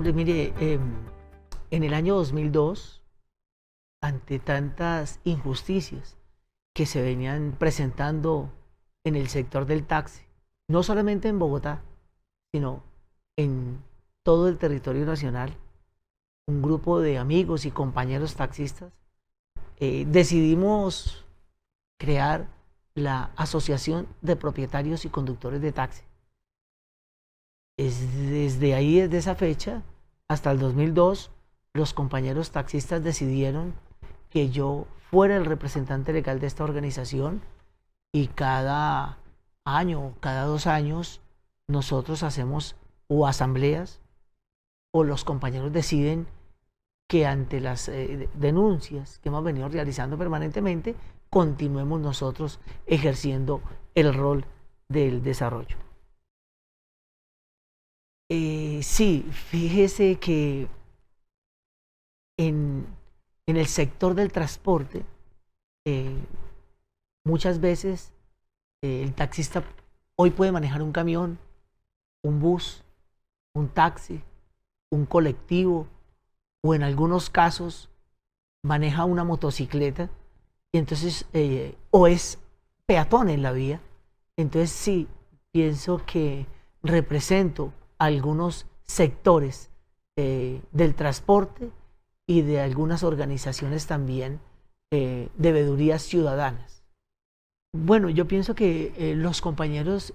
Hombre, mire, en el año 2002, ante tantas injusticias que se venían presentando en el sector del taxi, no solamente en Bogotá, sino en todo el territorio nacional, un grupo de amigos y compañeros taxistas decidimos crear la Asociación de Propietarios y Conductores de Taxi. Desde ahí, desde esa fecha, hasta el 2002, los compañeros taxistas decidieron que yo fuera el representante legal de esta organización y cada año, cada 2 años, nosotros hacemos o asambleas o los compañeros deciden que ante las denuncias que hemos venido realizando permanentemente, continuemos nosotros ejerciendo el rol del desarrollo. Sí, fíjese que en, en el sector del transporte, eh, muchas veces el taxista hoy puede manejar un camión, un bus, un taxi, un colectivo o en algunos casos maneja una motocicleta y entonces o es peatón en la vía. Entonces sí, pienso que represento algunos sectores del transporte y de algunas organizaciones también de veedurías ciudadanas. Bueno, yo pienso que los compañeros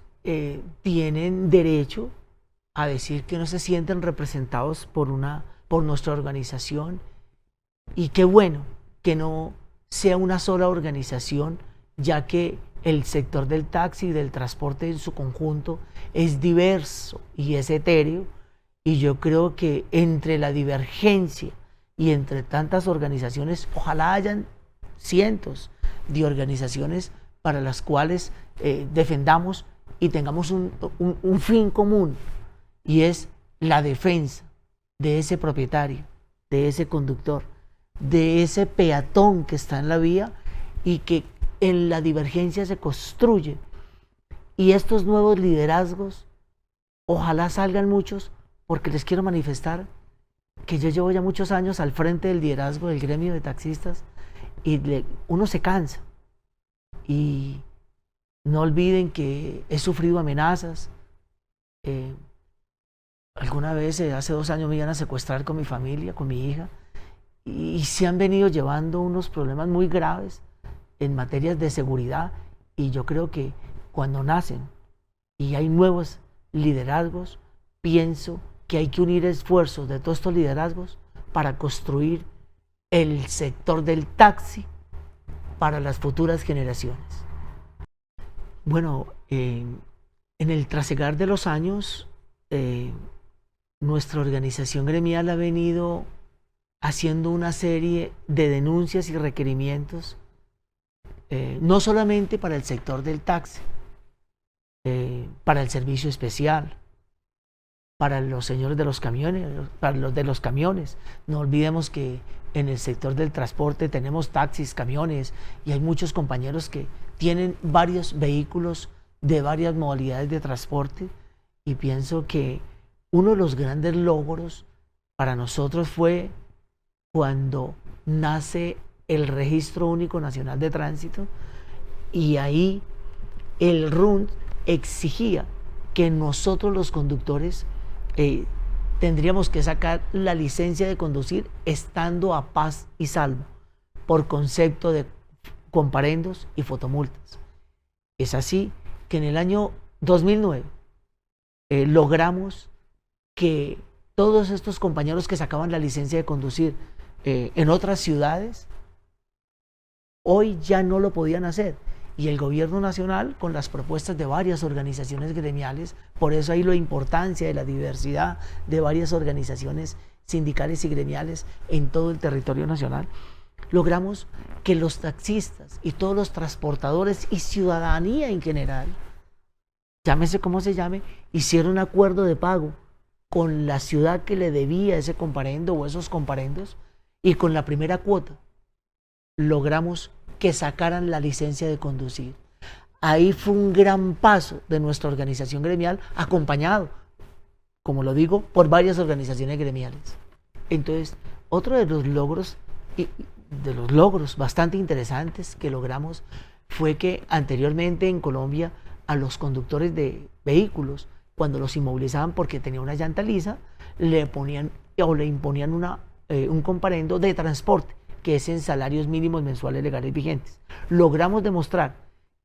tienen derecho a decir que no se sienten representados por nuestra organización y qué bueno que no sea una sola organización, ya que el sector del taxi y del transporte en su conjunto es diverso y es etéreo, y yo creo que entre la divergencia y entre tantas organizaciones, ojalá hayan cientos de organizaciones para las cuales defendamos y tengamos un fin común, y es la defensa de ese propietario, de ese conductor, de ese peatón que está en la vía y que en la divergencia se construye. Y estos nuevos liderazgos, ojalá salgan muchos, porque les quiero manifestar que yo llevo ya muchos años al frente del liderazgo del gremio de taxistas y uno se cansa. Y no olviden que he sufrido amenazas. Alguna vez, hace 2 años, me iban a secuestrar con mi familia, con mi hija, y se han venido llevando unos problemas muy graves en materias de seguridad, y yo creo que cuando nacen y hay nuevos liderazgos, pienso que hay que unir esfuerzos de todos estos liderazgos para construir el sector del taxi para las futuras generaciones. Bueno, en el trasegar de los años, nuestra organización gremial ha venido haciendo una serie de denuncias y requerimientos, no solamente para el sector del taxi, para el servicio especial, para los señores de los camiones, para los de los camiones. No olvidemos que en el sector del transporte tenemos taxis, camiones, y hay muchos compañeros que tienen varios vehículos de varias modalidades de transporte, y pienso que uno de los grandes logros para nosotros fue cuando nace el Registro Único Nacional de Tránsito, y ahí el RUNT exigía que nosotros los conductores tendríamos que sacar la licencia de conducir estando a paz y salvo, por concepto de comparendos y fotomultas. Es así que en el año 2009 logramos que todos estos compañeros que sacaban la licencia de conducir en otras ciudades, hoy ya no lo podían hacer. Y el gobierno nacional, con las propuestas de varias organizaciones gremiales, por eso hay la importancia de la diversidad de varias organizaciones sindicales y gremiales en todo el territorio nacional, logramos que los taxistas y todos los transportadores y ciudadanía en general, llámese como se llame, hicieron un acuerdo de pago con la ciudad que le debía ese comparendo o esos comparendos, y con la primera cuota logramos que sacaran la licencia de conducir. Ahí fue un gran paso de nuestra organización gremial, acompañado como lo digo, por varias organizaciones gremiales. Entonces, otro de los logros bastante interesantes que logramos fue que anteriormente en Colombia a los conductores de vehículos, cuando los inmovilizaban porque tenía una llanta lisa, le ponían o le imponían un comparendo de transporte, que es en salarios mínimos mensuales legales vigentes. Logramos demostrar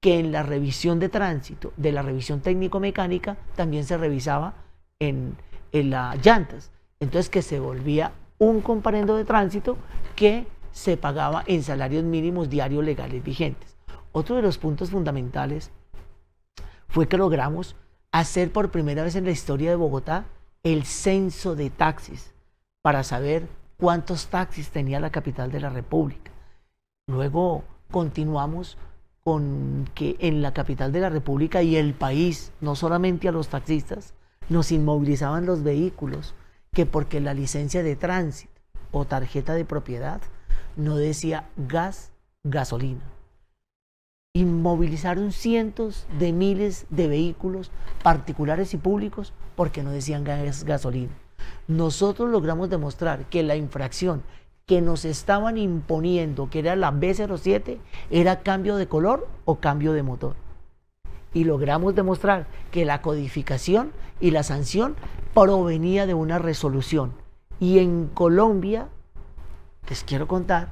que en la revisión de tránsito, de la revisión técnico-mecánica, también se revisaba en las llantas. Entonces que se volvía un comparendo de tránsito que se pagaba en salarios mínimos diarios legales vigentes. Otro de los puntos fundamentales fue que logramos hacer por primera vez en la historia de Bogotá el censo de taxis para saber cuántos taxis tenía la capital de la República. Luego continuamos con que en la capital de la República y el país, no solamente a los taxistas, nos inmovilizaban los vehículos, que porque la licencia de tránsito o tarjeta de propiedad no decía gasolina. Inmovilizaron cientos de miles de vehículos particulares y públicos porque no decían gasolina. Nosotros logramos demostrar que la infracción que nos estaban imponiendo, que era la B07, era cambio de color o cambio de motor. Y logramos demostrar que la codificación y la sanción provenía de una resolución. Y en Colombia, les quiero contar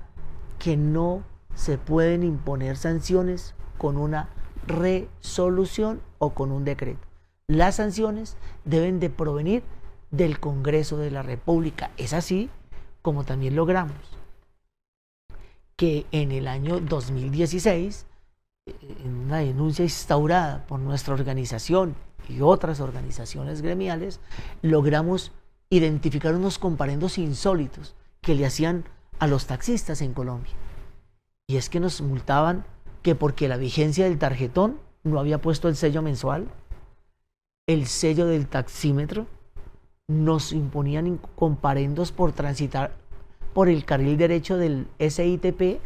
que no se pueden imponer sanciones con una resolución o con un decreto. Las sanciones deben de provenir del Congreso de la República. Es así como también logramos que en el año 2016, en una denuncia instaurada por nuestra organización y otras organizaciones gremiales, logramos identificar unos comparendos insólitos que le hacían a los taxistas en Colombia. Y es que nos multaban que porque la vigencia del tarjetón no había puesto el sello mensual, el sello del taxímetro, nos imponían comparendos por transitar por el carril derecho del SITP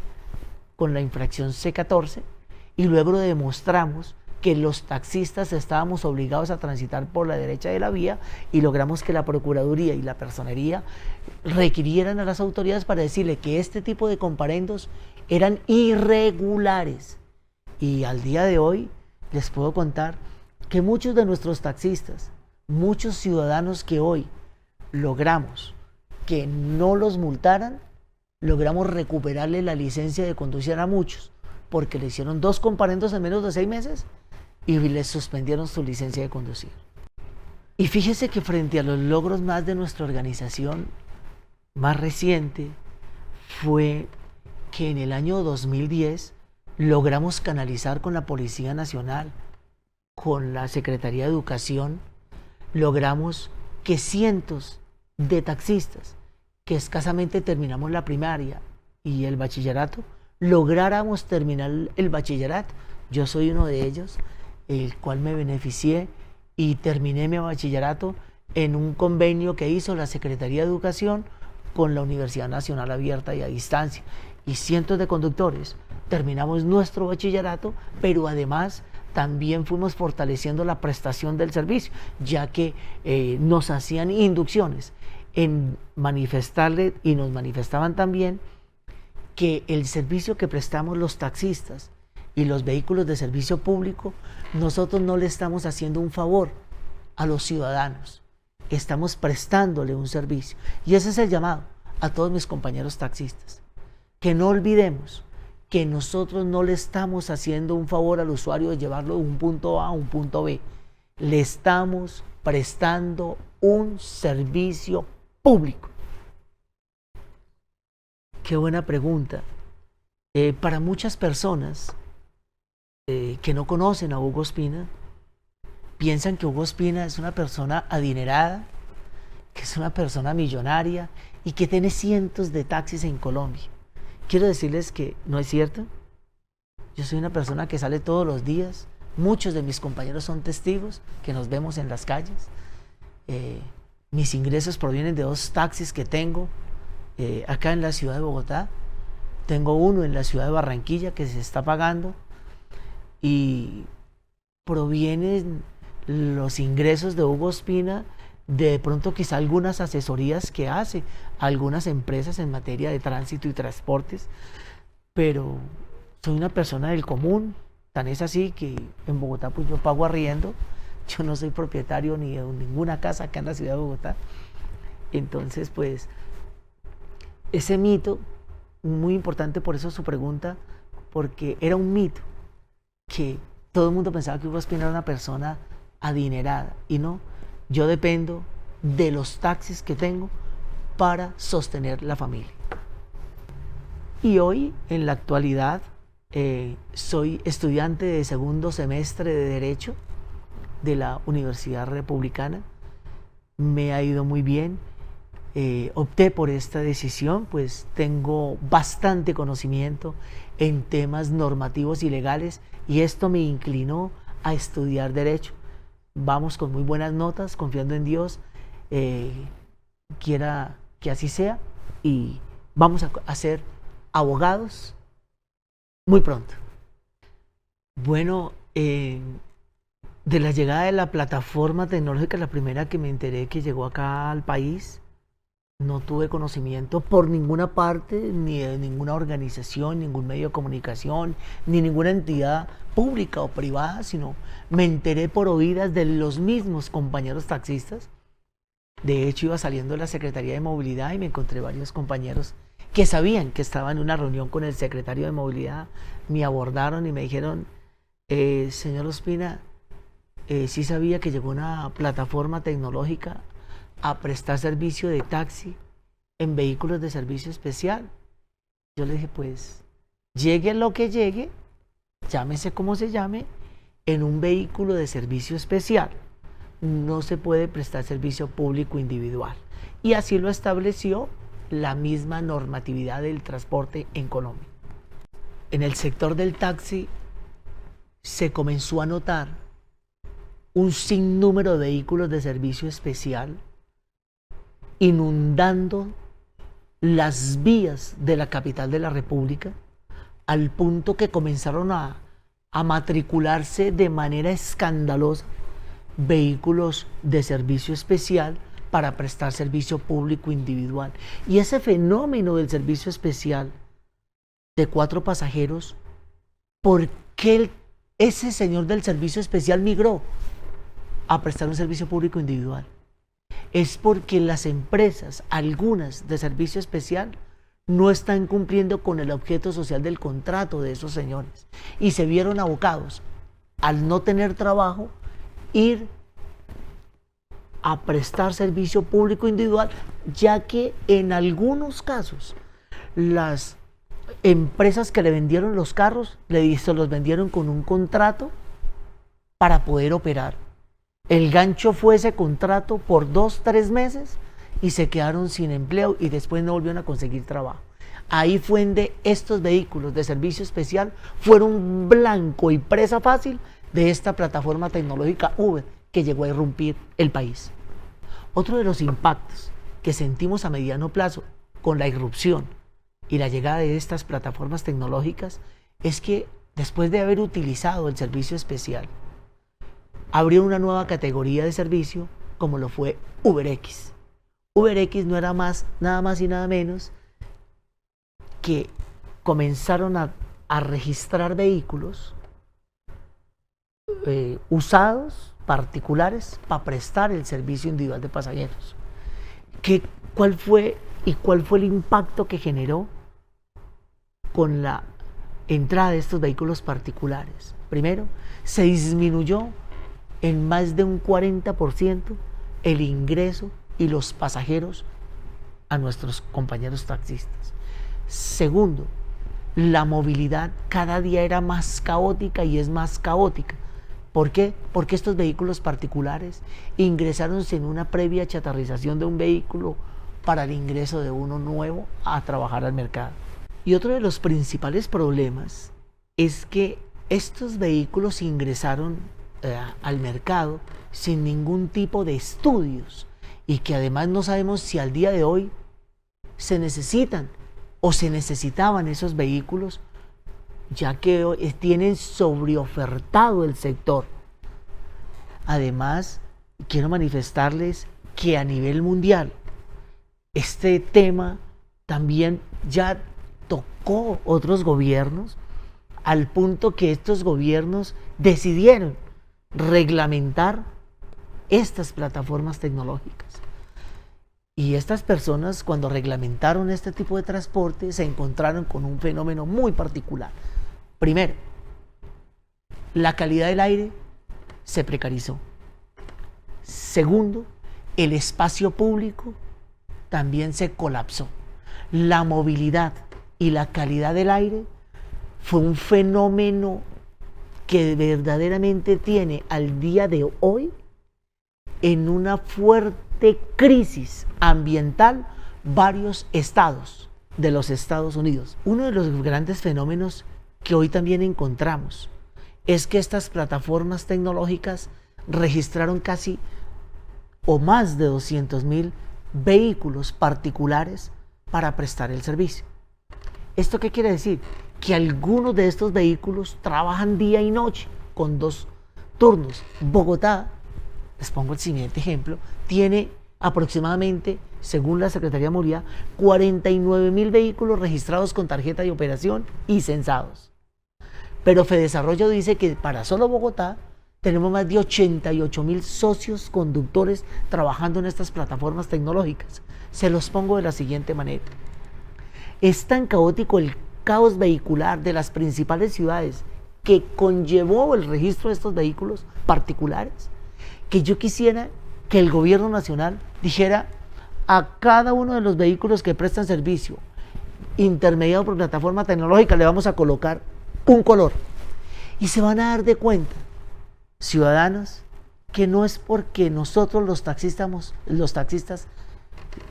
con la infracción C14, y luego demostramos que los taxistas estábamos obligados a transitar por la derecha de la vía, y logramos que la Procuraduría y la Personería requirieran a las autoridades para decirle que este tipo de comparendos eran irregulares. Y al día de hoy les puedo contar que muchos de nuestros taxistas, muchos ciudadanos que hoy logramos que no los multaran, logramos recuperarle la licencia de conducir a muchos, porque le hicieron 2 comparendos en menos de 6 meses y les suspendieron su licencia de conducir. Y fíjese que frente a los logros más de nuestra organización, más reciente, fue que en el año 2010 logramos canalizar con la Policía Nacional, con la Secretaría de Educación, logramos que cientos de taxistas que escasamente terminamos la primaria y el bachillerato, lográramos terminar el bachillerato. Yo soy uno de ellos, el cual me beneficié y terminé mi bachillerato en un convenio que hizo la Secretaría de Educación con la Universidad Nacional Abierta y a Distancia. Y cientos de conductores terminamos nuestro bachillerato, pero además también fuimos fortaleciendo la prestación del servicio, ya que nos hacían inducciones en manifestarle, y nos manifestaban también que el servicio que prestamos los taxistas y los vehículos de servicio público, nosotros no le estamos haciendo un favor a los ciudadanos, estamos prestándole un servicio. Y ese es el llamado a todos mis compañeros taxistas, que no olvidemos que nosotros no le estamos haciendo un favor al usuario de llevarlo de un punto A a un punto B, le estamos prestando un servicio público. Qué buena pregunta. Para muchas personas que no conocen a Hugo Ospina, piensan que Hugo Ospina es una persona adinerada, que es una persona millonaria y que tiene cientos de taxis en Colombia. Quiero decirles que no es cierto. Yo soy una persona que sale todos los días. Muchos de mis compañeros son testigos que nos vemos en las calles. Mis ingresos provienen de 2 taxis que tengo acá en la ciudad de Bogotá. Tengo uno en la ciudad de Barranquilla que se está pagando, y provienen los ingresos de Hugo Ospina de pronto quizá algunas asesorías que hace algunas empresas en materia de tránsito y transportes, pero soy una persona del común, tan es así que en Bogotá pues yo pago arriendo, yo no soy propietario ni de ninguna casa acá en la ciudad de Bogotá. Entonces pues ese mito, muy importante por eso su pregunta, porque era un mito que todo el mundo pensaba que Hugo Ospina era una persona adinerada, y no, yo dependo de los taxis que tengo para sostener la familia. Y hoy, en la actualidad, soy estudiante de segundo semestre de Derecho de la Universidad Republicana. Me ha ido muy bien. Opté por esta decisión, pues tengo bastante conocimiento en temas normativos y legales, y esto me inclinó a estudiar Derecho. Vamos con muy buenas notas, confiando en Dios, quiera que así sea, y vamos a ser abogados muy pronto. Bueno, de la llegada de la plataforma tecnológica, la primera que me enteré que llegó acá al país, no tuve conocimiento por ninguna parte, ni de ninguna organización, ningún medio de comunicación, ni ninguna entidad pública o privada, sino me enteré por oídas de los mismos compañeros taxistas. De hecho, iba saliendo de la Secretaría de Movilidad y me encontré varios compañeros que sabían que estaba en una reunión con el secretario de Movilidad. Me abordaron y me dijeron, señor Ospina, sí sabía que llegó una plataforma tecnológica a prestar servicio de taxi en vehículos de servicio especial. Yo le dije, pues, llegue lo que llegue, llámese como se llame, en un vehículo de servicio especial no se puede prestar servicio público individual. Y así lo estableció la misma normatividad del transporte en Colombia. En el sector del taxi se comenzó a notar un sinnúmero de vehículos de servicio especial inundando las vías de la capital de la República, al punto que comenzaron a matricularse de manera escandalosa vehículos de servicio especial para prestar servicio público individual. Y ese fenómeno del servicio especial de 4 pasajeros, ¿por qué ese señor del servicio especial migró a prestar un servicio público individual? Es porque las empresas, algunas de servicio especial, no están cumpliendo con el objeto social del contrato de esos señores y se vieron abocados, al no tener trabajo, ir a prestar servicio público individual, ya que en algunos casos las empresas que le vendieron los carros se los vendieron con un contrato para poder operar. El gancho fue ese contrato por 2-3 meses y se quedaron sin empleo y después no volvieron a conseguir trabajo. Ahí fue donde estos vehículos de servicio especial fueron blanco y presa fácil de esta plataforma tecnológica Uber que llegó a irrumpir el país. Otro de los impactos que sentimos a mediano plazo con la irrupción y la llegada de estas plataformas tecnológicas es que después de haber utilizado el servicio especial, abrió una nueva categoría de servicio como lo fue UberX. UberX no era nada más y nada menos que comenzaron a registrar vehículos usados, particulares, para prestar el servicio individual de pasajeros. ¿Cuál fue el impacto que generó con la entrada de estos vehículos particulares? Primero, se disminuyó en más de un 40% el ingreso y los pasajeros a nuestros compañeros taxistas. Segundo, la movilidad cada día era más caótica y es más caótica. ¿Por qué? Porque estos vehículos particulares ingresaron sin una previa chatarrización de un vehículo para el ingreso de uno nuevo a trabajar al mercado. Y otro de los principales problemas es que estos vehículos ingresaron al mercado sin ningún tipo de estudios y que además no sabemos si al día de hoy se necesitan o se necesitaban esos vehículos, ya que tienen sobreofertado el sector. Además, quiero manifestarles que a nivel mundial este tema también ya tocó otros gobiernos, al punto que estos gobiernos decidieron reglamentar estas plataformas tecnológicas. Y estas personas, cuando reglamentaron este tipo de transporte, se encontraron con un fenómeno muy particular. Primero, la calidad del aire se precarizó. Segundo, el espacio público también se colapsó. La movilidad y la calidad del aire fue un fenómeno que verdaderamente tiene al día de hoy en una fuerte crisis ambiental varios estados de los Estados Unidos. Uno de los grandes fenómenos que hoy también encontramos es que estas plataformas tecnológicas registraron casi o más de 200,000 vehículos particulares para prestar el servicio. ¿Esto qué quiere decir? Que algunos de estos vehículos trabajan día y noche con 2 turnos. Bogotá, les pongo el siguiente ejemplo, tiene aproximadamente, según la Secretaría de Movilidad, 49,000 vehículos registrados con tarjeta de operación y censados. Pero Fedesarrollo dice que para solo Bogotá tenemos más de 88,000 socios conductores trabajando en estas plataformas tecnológicas. Se los pongo de la siguiente manera. Es tan caótico el caos vehicular de las principales ciudades que conllevó el registro de estos vehículos particulares, que yo quisiera que el gobierno nacional dijera a cada uno de los vehículos que prestan servicio intermediado por plataforma tecnológica le vamos a colocar un color, y se van a dar de cuenta, ciudadanos, que no es porque nosotros los taxistas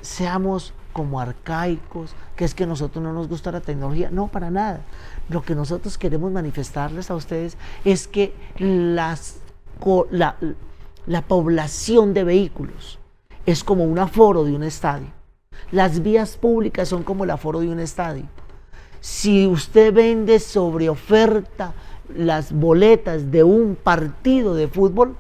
seamos como arcaicos, que es que a nosotros no nos gusta la tecnología. No, para nada. Lo que nosotros queremos manifestarles a ustedes es que la población de vehículos es como un aforo de un estadio. Las vías públicas son como el aforo de un estadio. Si usted vende sobre oferta las boletas de un partido de fútbol,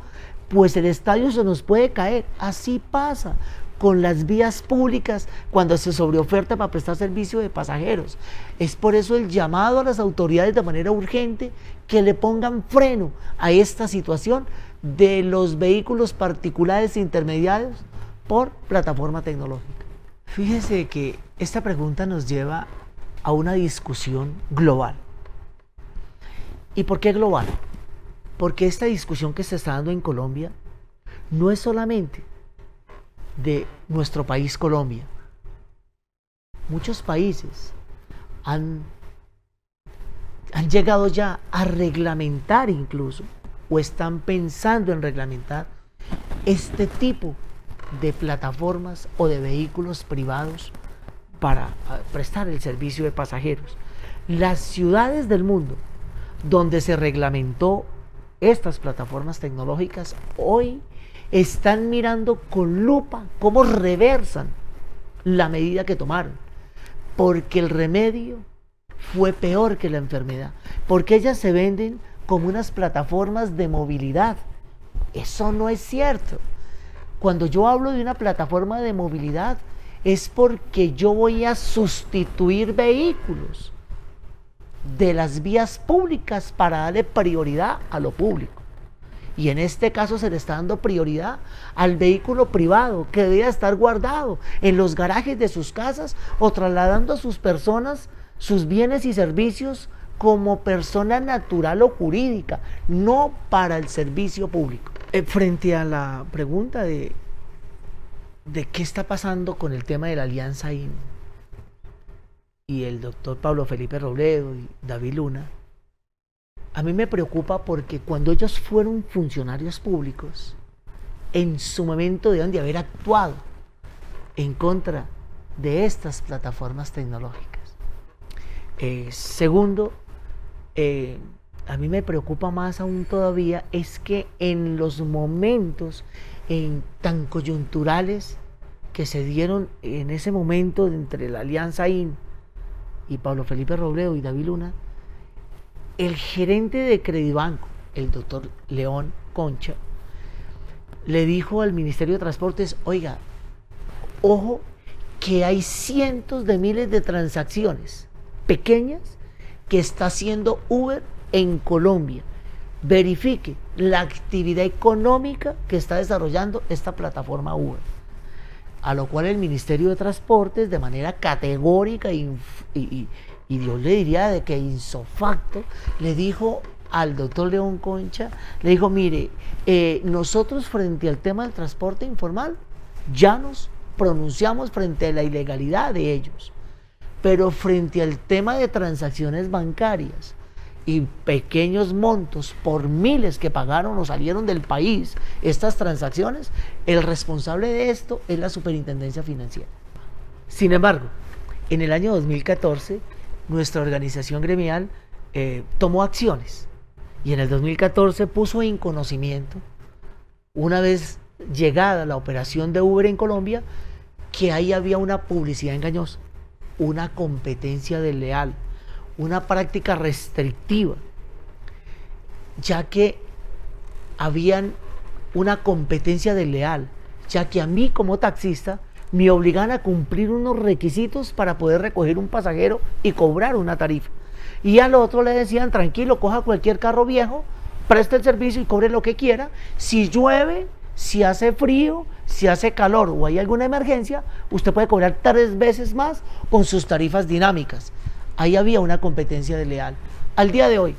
pues el estadio se nos puede caer. Así pasa con las vías públicas cuando se sobreoferta para prestar servicio de pasajeros. Es por eso el llamado a las autoridades de manera urgente que le pongan freno a esta situación de los vehículos particulares intermediados por plataforma tecnológica. Fíjese que esta pregunta nos lleva a una discusión global. ¿Y por qué global? Porque esta discusión que se está dando en Colombia no es solamente de nuestro país Colombia. Muchos países han llegado ya a reglamentar incluso, o están pensando en reglamentar este tipo de plataformas o de vehículos privados para prestar el servicio de pasajeros. Las ciudades del mundo donde se reglamentó estas plataformas tecnológicas hoy están mirando con lupa cómo reversan la medida que tomaron, porque el remedio fue peor que la enfermedad, porque ellas se venden como unas plataformas de movilidad. Eso no es cierto. Cuando yo hablo de una plataforma de movilidad es porque yo voy a sustituir vehículos de las vías públicas para darle prioridad a lo público. Y en este caso se le está dando prioridad al vehículo privado que debe estar guardado en los garajes de sus casas o trasladando a sus personas sus bienes y servicios como persona natural o jurídica, no para el servicio público. Frente a la pregunta de qué está pasando con el tema de la Alianza IN y el doctor Pablo Felipe Robledo y David Luna, a mí me preocupa porque cuando ellos fueron funcionarios públicos, en su momento deben de haber actuado en contra de estas plataformas tecnológicas. Segundo, a mí me preocupa más aún todavía es que en los momentos tan coyunturales que se dieron en ese momento entre la Alianza IN y Pablo Felipe Robledo y David Luna, el gerente de Credibanco, el doctor León Concha, le dijo al Ministerio de Transportes, oiga, ojo, que hay cientos de miles de transacciones pequeñas que está haciendo Uber en Colombia. Verifique la actividad económica que está desarrollando esta plataforma Uber. A lo cual el Ministerio de Transportes, de manera categórica y yo le diría de que insofacto, le dijo al doctor León Concha, le dijo, mire, nosotros frente al tema del transporte informal ya nos pronunciamos frente a la ilegalidad de ellos, pero frente al tema de transacciones bancarias y pequeños montos por miles que pagaron o salieron del país, estas transacciones, el responsable de esto es la Superintendencia Financiera. Sin embargo, en el año 2014, nuestra organización gremial tomó acciones y en el 2014 puso en conocimiento, una vez llegada la operación de Uber en Colombia, que ahí había una publicidad engañosa, una competencia desleal, una práctica restrictiva, ya que habían una competencia desleal, ya que a mí como taxista me obligan a cumplir unos requisitos para poder recoger un pasajero y cobrar una tarifa. Y al otro le decían, tranquilo, coja cualquier carro viejo, preste el servicio y cobre lo que quiera. Si llueve, si hace frío, si hace calor o hay alguna emergencia, usted puede cobrar 3 veces más con sus tarifas dinámicas. Ahí había una competencia desleal. Al día de hoy,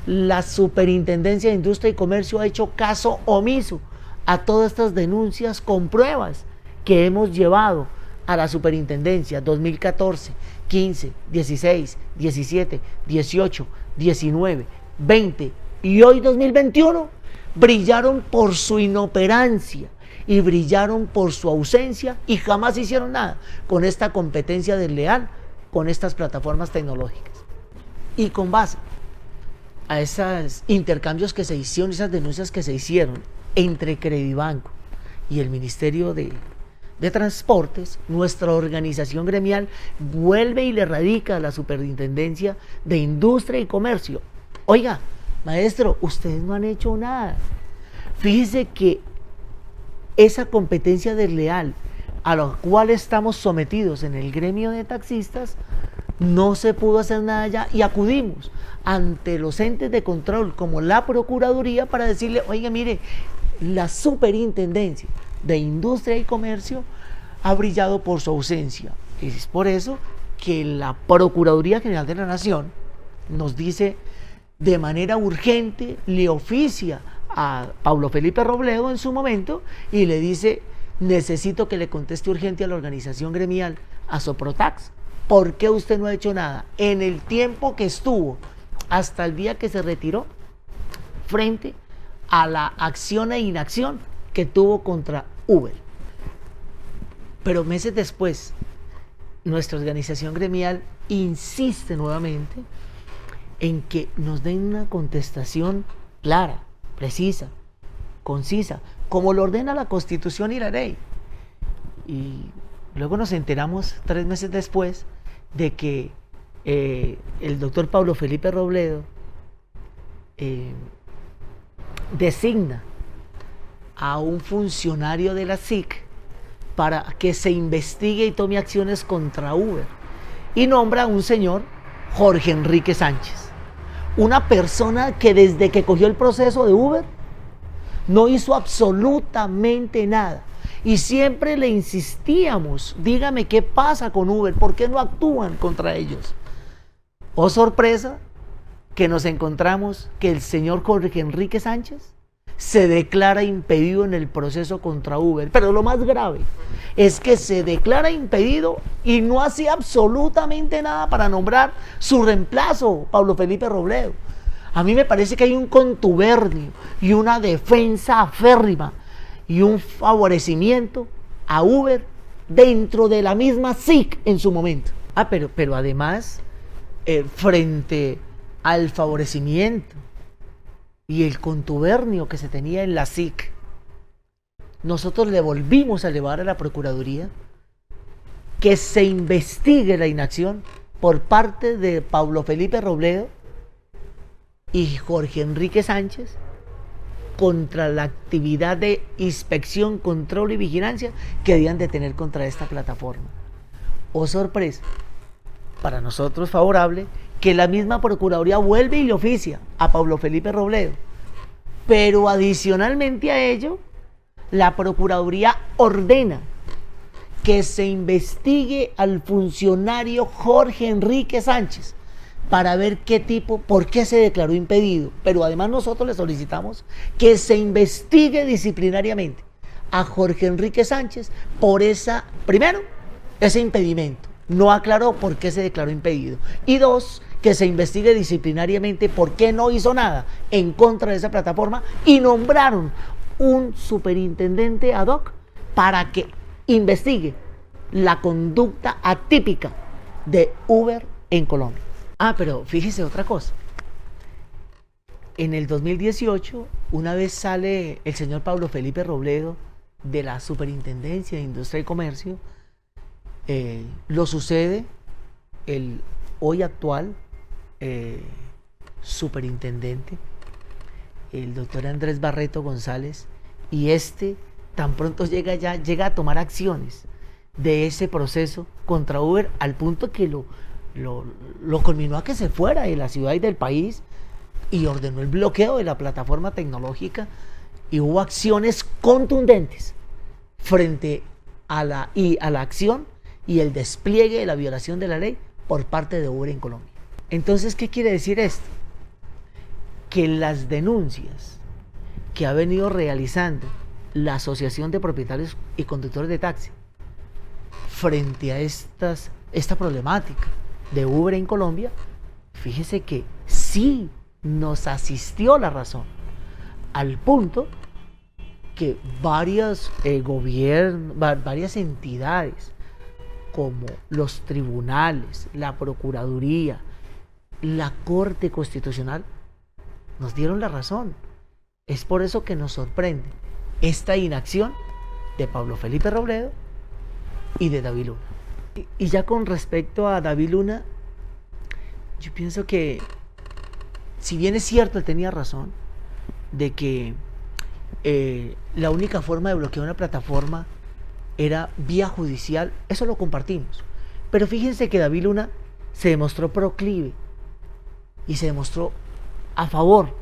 la Superintendencia de Industria y Comercio ha hecho caso omiso a todas estas denuncias con pruebas que hemos llevado a la Superintendencia 2014, 15, 16, 17, 18, 19, 20 y hoy 2021. Brillaron por su inoperancia y brillaron por su ausencia y jamás hicieron nada con esta competencia desleal con estas plataformas tecnológicas. Y con base a esos intercambios que se hicieron, esas denuncias que se hicieron entre Credibanco y el Ministerio de Transportes, nuestra organización gremial vuelve y le radica a la Superintendencia de Industria y Comercio, oiga, maestro, ustedes no han hecho nada. Fíjese que esa competencia desleal a la cual estamos sometidos en el gremio de taxistas, no se pudo hacer nada ya y acudimos ante los entes de control como la Procuraduría para decirle, oiga, mire, la Superintendencia de Industria y Comercio ha brillado por su ausencia. Y es por eso que la Procuraduría General de la Nación nos dice de manera urgente, le oficia a Pablo Felipe Robledo en su momento y le dice, necesito que le conteste urgente a la organización gremial, a Soprotax, ¿por qué usted no ha hecho nada en el tiempo que estuvo hasta el día que se retiró frente a la acción e inacción que tuvo contra Uber? Pero meses después, nuestra organización gremial insiste nuevamente en que nos den una contestación clara, precisa, concisa, como lo ordena la Constitución y la ley. Y luego nos enteramos 3 meses después de que el doctor Pablo Felipe Robledo designa a un funcionario de la SIC para que se investigue y tome acciones contra Uber y nombra a un señor, Jorge Enrique Sánchez, una persona que desde que cogió el proceso de Uber no hizo absolutamente nada y siempre le insistíamos, dígame qué pasa con Uber, ¿por qué no actúan contra ellos? Oh sorpresa, que nos encontramos que el señor Jorge Enrique Sánchez se declara impedido en el proceso contra Uber, pero lo más grave es que se declara impedido y no hacía absolutamente nada para nombrar su reemplazo, Pablo Felipe Robledo. A mí me parece que hay un contubernio y una defensa aférrima y un favorecimiento a Uber dentro de la misma SIC en su momento. Pero además, frente al favorecimiento y el contubernio que se tenía en la SIC, nosotros le volvimos a elevar a la Procuraduría que se investigue la inacción por parte de Pablo Felipe Robledo y Jorge Enrique Sánchez contra la actividad de inspección, control y vigilancia que debían de tener contra esta plataforma. Oh sorpresa, para nosotros favorable, que la misma Procuraduría vuelve y le oficia a Pablo Felipe Robledo. Pero adicionalmente a ello, la Procuraduría ordena que se investigue al funcionario Jorge Enrique Sánchez para ver por qué se declaró impedido. Pero además nosotros le solicitamos que se investigue disciplinariamente a Jorge Enrique Sánchez por primero, ese impedimento. No aclaró por qué se declaró impedido. Y dos, que se investigue disciplinariamente por qué no hizo nada en contra de esa plataforma y nombraron un superintendente ad hoc para que investigue la conducta atípica de Uber en Colombia. Pero fíjese otra cosa. En el 2018, una vez sale el señor Pablo Felipe Robledo de la Superintendencia de Industria y Comercio, lo sucede el hoy actual superintendente, el doctor Andrés Barreto González, y tan pronto llega a tomar acciones de ese proceso contra Uber al punto que lo culminó a que se fuera de la ciudad y del país y ordenó el bloqueo de la plataforma tecnológica, y hubo acciones contundentes frente a la acción y el despliegue de la violación de la ley por parte de Uber en Colombia. Entonces, ¿qué quiere decir esto? Que las denuncias que ha venido realizando la Asociación de Propietarios y Conductores de Taxi frente a esta problemática de Uber en Colombia, fíjese que sí nos asistió la razón, al punto que varios gobiernos, varias entidades como los tribunales, la Procuraduría, la Corte Constitucional nos dieron la razón. Es por eso que nos sorprende esta inacción de Pablo Felipe Robledo y de David Luna. Y ya con respecto a David Luna, yo pienso que, si bien es cierto, él tenía razón de que la única forma de bloquear una plataforma era vía judicial, eso lo compartimos. Pero fíjense que David Luna se demostró proclive y se demostró a favor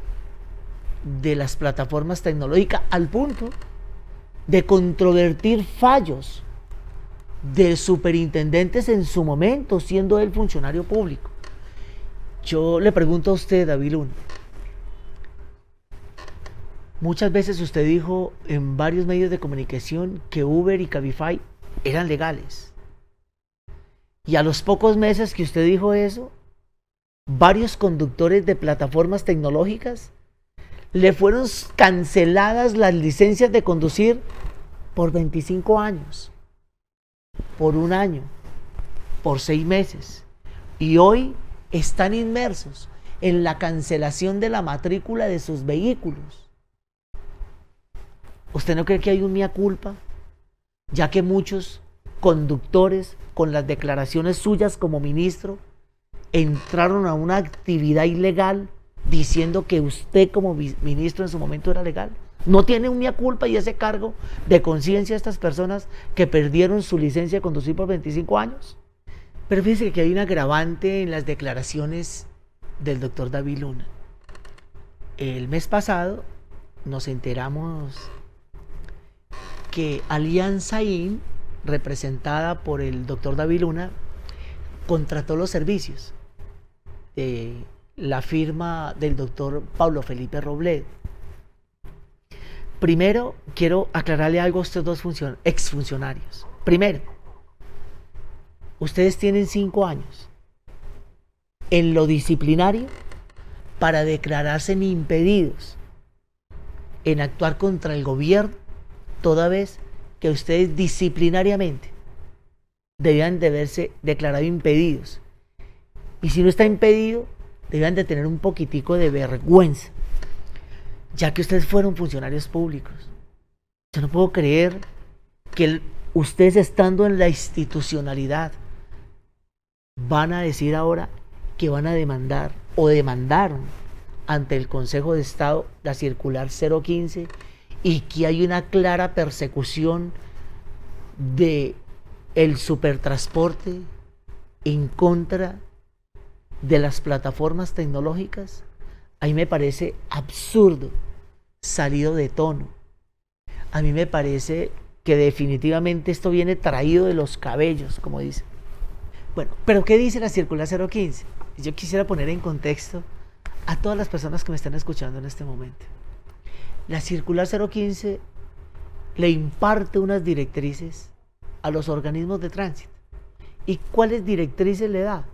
de las plataformas tecnológicas al punto de controvertir fallos de superintendentes en su momento, siendo él funcionario público. Yo le pregunto a usted, David Luna, muchas veces usted dijo en varios medios de comunicación que Uber y Cabify eran legales. Y a los pocos meses que usted dijo eso, varios conductores de plataformas tecnológicas le fueron canceladas las licencias de conducir por 25 años, por 1 año, por 6 meses. Y hoy están inmersos en la cancelación de la matrícula de sus vehículos. ¿Usted no cree que hay un mea culpa? Ya que muchos conductores, con las declaraciones suyas como ministro, entraron a una actividad ilegal diciendo que usted como ministro en su momento era legal. ¿No tiene un mea culpa y ese cargo de conciencia a estas personas que perdieron su licencia de conducir por 25 años? Pero fíjense que hay un agravante en las declaraciones del doctor David Luna. El mes pasado nos enteramos que Alianza IN, representada por el doctor David Luna, contrató los servicios de la firma del doctor Pablo Felipe Robledo. Primero, quiero aclararle algo a estos dos exfuncionarios. Primero, ustedes tienen 5 años en lo disciplinario para declararse impedidos en actuar contra el gobierno, toda vez que ustedes disciplinariamente debían de verse declarados impedidos. Y si no está impedido, debían de tener un poquitico de vergüenza, ya que ustedes fueron funcionarios públicos. Yo no puedo creer que ustedes, estando en la institucionalidad, van a decir ahora que van a demandar o demandaron ante el Consejo de Estado la circular 015 y que hay una clara persecución de el supertransporte en contra de las plataformas tecnológicas, a mí me parece absurdo, salido de tono. A mí me parece que definitivamente esto viene traído de los cabellos, como dice. Bueno, pero ¿qué dice la circular 015? Yo quisiera poner en contexto a todas las personas que me están escuchando en este momento. La circular 015 le imparte unas directrices a los organismos de tránsito. ¿Y cuáles directrices le da?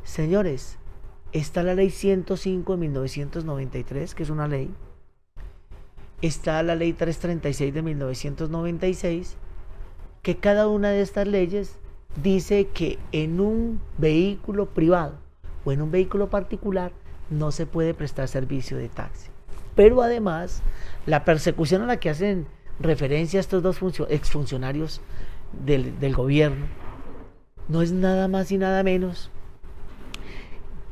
Señores, está la ley 105 de 1993, que es una ley. Está la ley 336 de 1996, que cada una de estas leyes dice que en un vehículo privado o en un vehículo particular no se puede prestar servicio de taxi. Pero además, la persecución a la que hacen referencia estos dos exfuncionarios del gobierno no es nada más y nada menos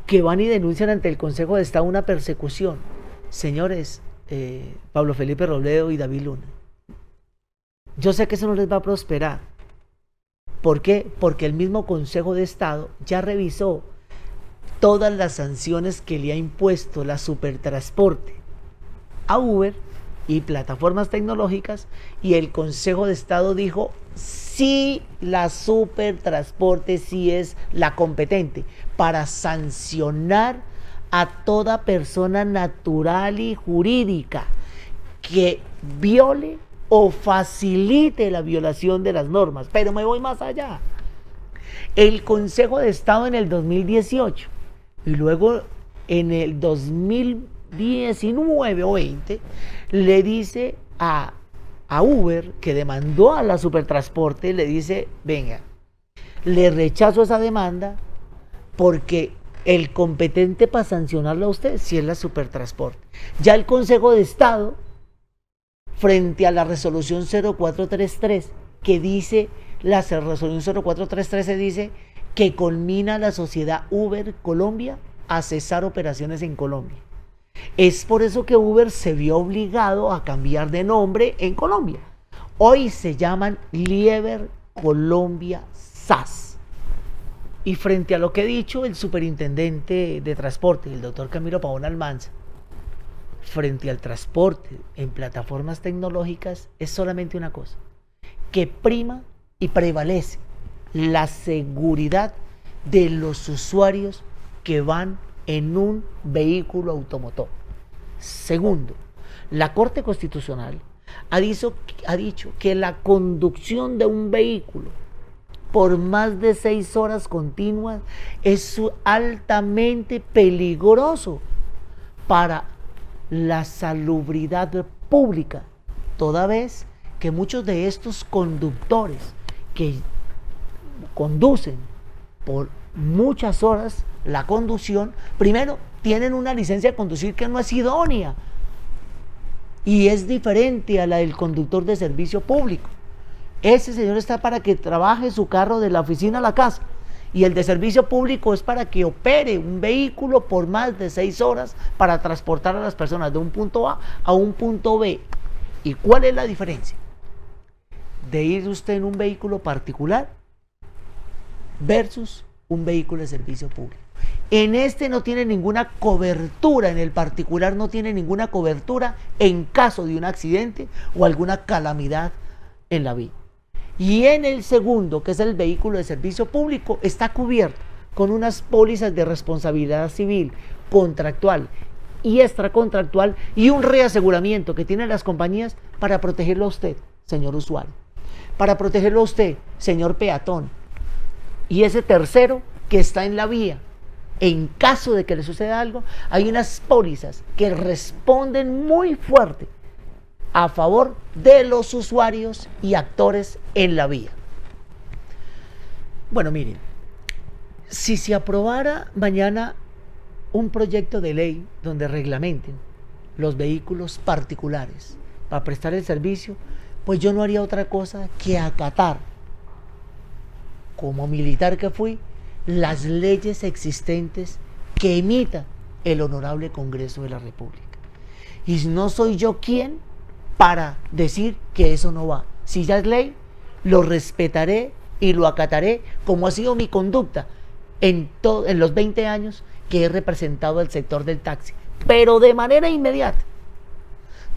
que van y denuncian ante el Consejo de Estado una persecución. Señores, Pablo Felipe Robledo y David Luna, yo sé que eso no les va a prosperar. ¿Por qué? Porque el mismo Consejo de Estado ya revisó todas las sanciones que le ha impuesto la Supertransporte a Uber y plataformas tecnológicas, y el Consejo de Estado dijo sí, la Supertransporte sí es la competente para sancionar a toda persona natural y jurídica que viole o facilite la violación de las normas. Pero me voy más allá. El Consejo de Estado en el 2018 y luego en el 2019 o 20 le dice a Uber, que demandó a la Supertransporte, le dice, venga, le rechazo esa demanda porque el competente para sancionarlo a usted si es la Supertransporte. Ya el Consejo de Estado, frente a la resolución 0433, que dice, la resolución 0433 dice que conmina a la sociedad Uber Colombia a cesar operaciones en Colombia. Es por eso que Uber se vio obligado a cambiar de nombre en Colombia. Hoy se llaman Lieber Colombia SAS. Y frente a lo que he dicho el superintendente de transporte, el doctor Camilo Pavón Almanza, frente al transporte en plataformas tecnológicas, es solamente una cosa, que prima y prevalece la seguridad de los usuarios que van en un vehículo automotor. Segundo, la Corte Constitucional ha dicho que la conducción de un vehículo por más de 6 horas continuas es altamente peligroso para la salubridad pública, toda vez que muchos de estos conductores que conducen por muchas horas la conducción, primero tienen una licencia de conducir que no es idónea y es diferente a la del conductor de servicio público. Ese señor está para que trabaje su carro de la oficina a la casa, y el de servicio público es para que opere un vehículo por más de 6 horas para transportar a las personas de un punto A a un punto B. ¿Y cuál es la diferencia de ir usted en un vehículo particular versus un vehículo de servicio público? En este no tiene ninguna cobertura, en el particular no tiene ninguna cobertura en caso de un accidente o alguna calamidad en la vía. Y en el segundo, que es el vehículo de servicio público, está cubierto con unas pólizas de responsabilidad civil, contractual y extracontractual, y un reaseguramiento que tienen las compañías para protegerlo a usted, señor usuario, para protegerlo a usted, señor peatón, y ese tercero que está en la vía. En caso de que le suceda algo, hay unas pólizas que responden muy fuerte a favor de los usuarios y actores en la vía. Bueno, miren, si se aprobara mañana un proyecto de ley donde reglamenten los vehículos particulares para prestar el servicio, pues yo no haría otra cosa que acatar, como militar que fui, las leyes existentes que emita el Honorable Congreso de la República. Y no soy yo quien para decir que eso no va. Si ya es ley, lo respetaré y lo acataré, como ha sido mi conducta en los 20 años que he representado al sector del taxi. Pero de manera inmediata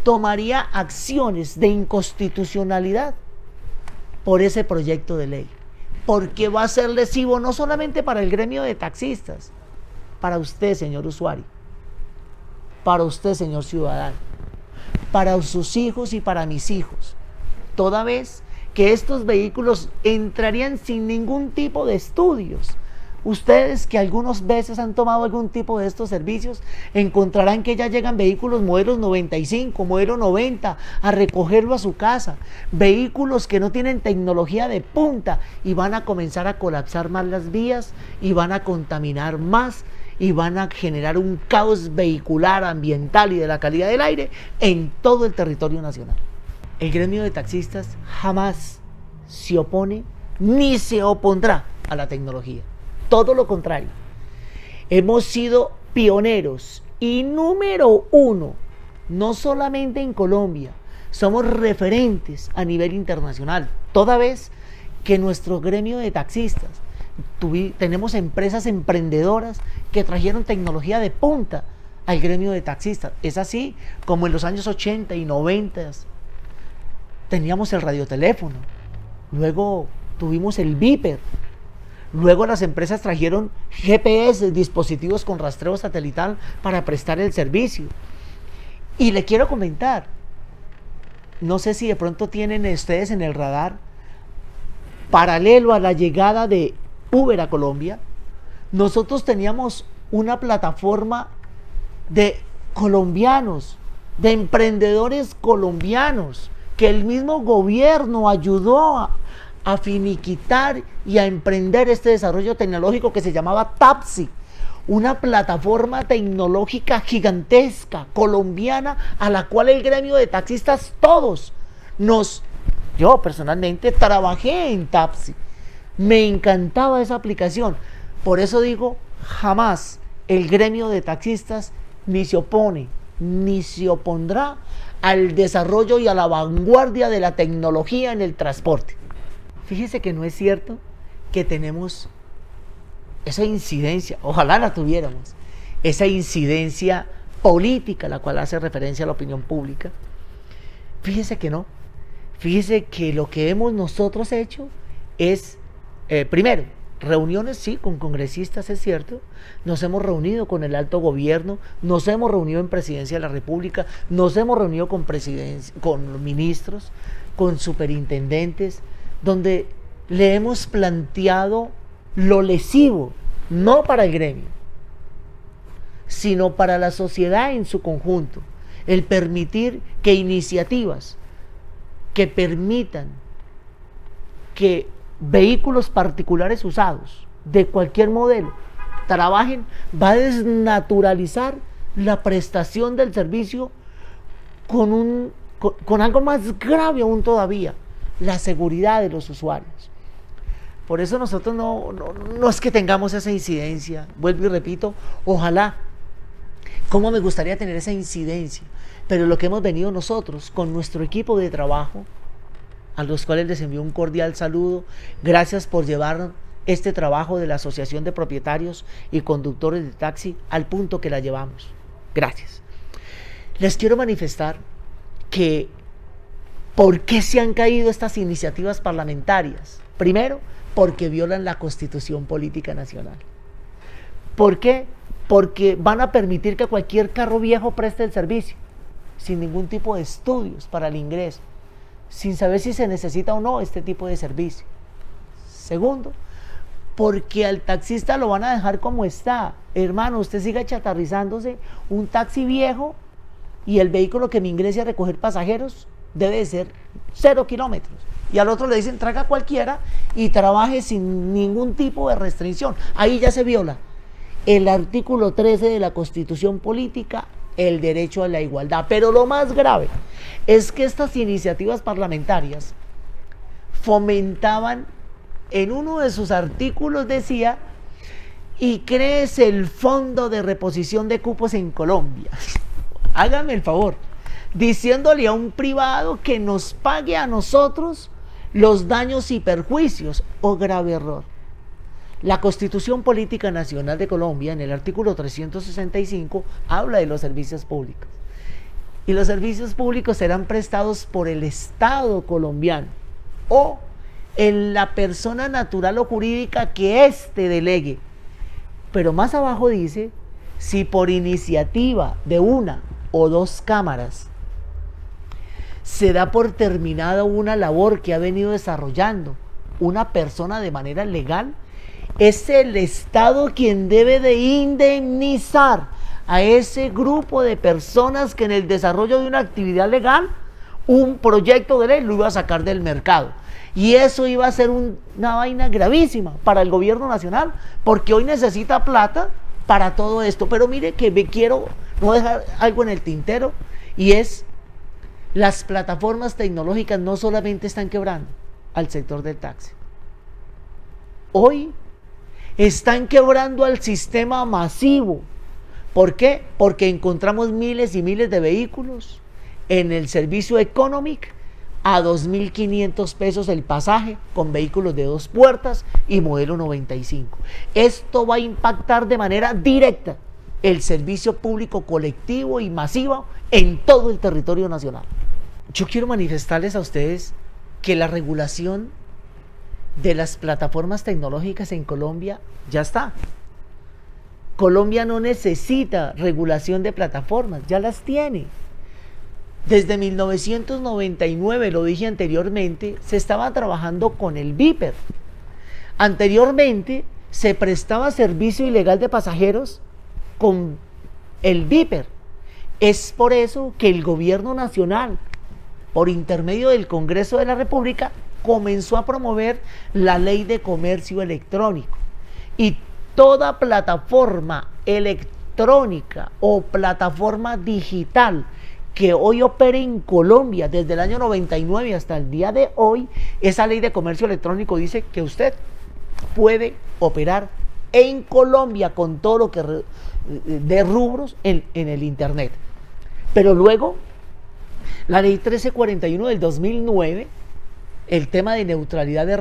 tomaría acciones de inconstitucionalidad por ese proyecto de ley, porque va a ser lesivo no solamente para el gremio de taxistas, para usted, señor usuario, para usted, señor ciudadano, para sus hijos y para mis hijos, toda vez que estos vehículos entrarían sin ningún tipo de estudios. Ustedes que algunas veces han tomado algún tipo de estos servicios, encontrarán que ya llegan vehículos modelos 95, modelo 90 a recogerlo a su casa. Vehículos que no tienen tecnología de punta y van a comenzar a colapsar más las vías y van a contaminar más y van a generar un caos vehicular, ambiental y de la calidad del aire en todo el territorio nacional. El gremio de taxistas jamás se opone ni se opondrá a la tecnología. Todo lo contrario, hemos sido pioneros y número uno, no solamente en Colombia, somos referentes a nivel internacional, toda vez que nuestro gremio de taxistas, tenemos empresas emprendedoras que trajeron tecnología de punta al gremio de taxistas. Es así como en los años 80 y 90 teníamos el radioteléfono, luego tuvimos el Viper. Luego las empresas trajeron GPS, dispositivos con rastreo satelital para prestar el servicio. Y le quiero comentar, no sé si de pronto tienen ustedes en el radar, paralelo a la llegada de Uber a Colombia, nosotros teníamos una plataforma de colombianos, de emprendedores colombianos, que el mismo gobierno ayudó a finiquitar y a emprender este desarrollo tecnológico que se llamaba Tapsi, una plataforma tecnológica gigantesca colombiana a la cual el gremio de taxistas todos yo personalmente trabajé en Tapsi, me encantaba esa aplicación. Por eso digo, jamás el gremio de taxistas ni se opone ni se opondrá al desarrollo y a la vanguardia de la tecnología en el transporte. Fíjese que no es cierto que tenemos esa incidencia, ojalá la tuviéramos, esa incidencia política a la cual hace referencia a la opinión pública. Fíjese que no, fíjese que lo que hemos nosotros hecho es, primero, reuniones, sí, con congresistas, es cierto, nos hemos reunido con el alto gobierno, nos hemos reunido en Presidencia de la República, nos hemos reunido con ministros, con superintendentes, donde le hemos planteado lo lesivo, no para el gremio, sino para la sociedad en su conjunto, el permitir que iniciativas que permitan que vehículos particulares usados de cualquier modelo trabajen, va a desnaturalizar la prestación del servicio con algo más grave aún todavía, la seguridad de los usuarios. Por eso nosotros no es que tengamos esa incidencia, vuelvo y repito, ojalá, cómo me gustaría tener esa incidencia, pero lo que hemos venido nosotros con nuestro equipo de trabajo, a los cuales les envío un cordial saludo, gracias por llevar este trabajo de la Asociación de Propietarios y Conductores de Taxi al punto que la llevamos. Gracias. Les quiero manifestar que ¿por qué se han caído estas iniciativas parlamentarias? Primero, porque violan la Constitución Política Nacional. ¿Por qué? Porque van a permitir que cualquier carro viejo preste el servicio, sin ningún tipo de estudios para el ingreso, sin saber si se necesita o no este tipo de servicio. Segundo, porque al taxista lo van a dejar como está. Hermano, usted siga chatarrizándose un taxi viejo y el vehículo que me ingrese a recoger pasajeros debe de ser 0 kilómetros. Y al otro le dicen, traga cualquiera y trabaje sin ningún tipo de restricción. Ahí ya se viola el artículo 13 de la Constitución Política, el derecho a la igualdad. Pero lo más grave es que estas iniciativas parlamentarias fomentaban, en uno de sus artículos decía, y crees el fondo de reposición de cupos en Colombia. Hágame el favor, diciéndole a un privado que nos pague a nosotros los daños y perjuicios. Oh, grave error. La Constitución Política Nacional de Colombia, en el artículo 365, habla de los servicios públicos. Y los servicios públicos serán prestados por el Estado colombiano o en la persona natural o jurídica que éste delegue. Pero más abajo dice, si por iniciativa de una o dos cámaras se da por terminada una labor que ha venido desarrollando una persona de manera legal, es el Estado quien debe de indemnizar a ese grupo de personas que en el desarrollo de una actividad legal, un proyecto de ley lo iba a sacar del mercado. Y eso iba a ser una vaina gravísima para el gobierno nacional, porque hoy necesita plata para todo esto. Pero mire que me quiero no dejar algo en el tintero, y es, las plataformas tecnológicas no solamente están quebrando al sector del taxi. Hoy están quebrando al sistema masivo. ¿Por qué? Porque encontramos miles y miles de vehículos en el servicio Economic a 2.500 pesos el pasaje, con vehículos de 2 puertas y modelo 95. Esto va a impactar de manera directa el servicio público colectivo y masivo en todo el territorio nacional. Yo quiero manifestarles a ustedes que la regulación de las plataformas tecnológicas en Colombia ya está. Colombia no necesita regulación de plataformas, ya las tiene. Desde 1999, lo dije anteriormente, se estaba trabajando con el Viper. Anteriormente se prestaba servicio ilegal de pasajeros con el Viper. Es por eso que el gobierno nacional, por intermedio del Congreso de la República, comenzó a promover la ley de comercio electrónico. Y toda plataforma electrónica o plataforma digital que hoy opere en Colombia desde el año 99 hasta el día de hoy, esa ley de comercio electrónico dice que usted puede operar en Colombia con todo lo que de rubros en el internet. Pero luego la ley 1341 del 2009, el tema de neutralidad de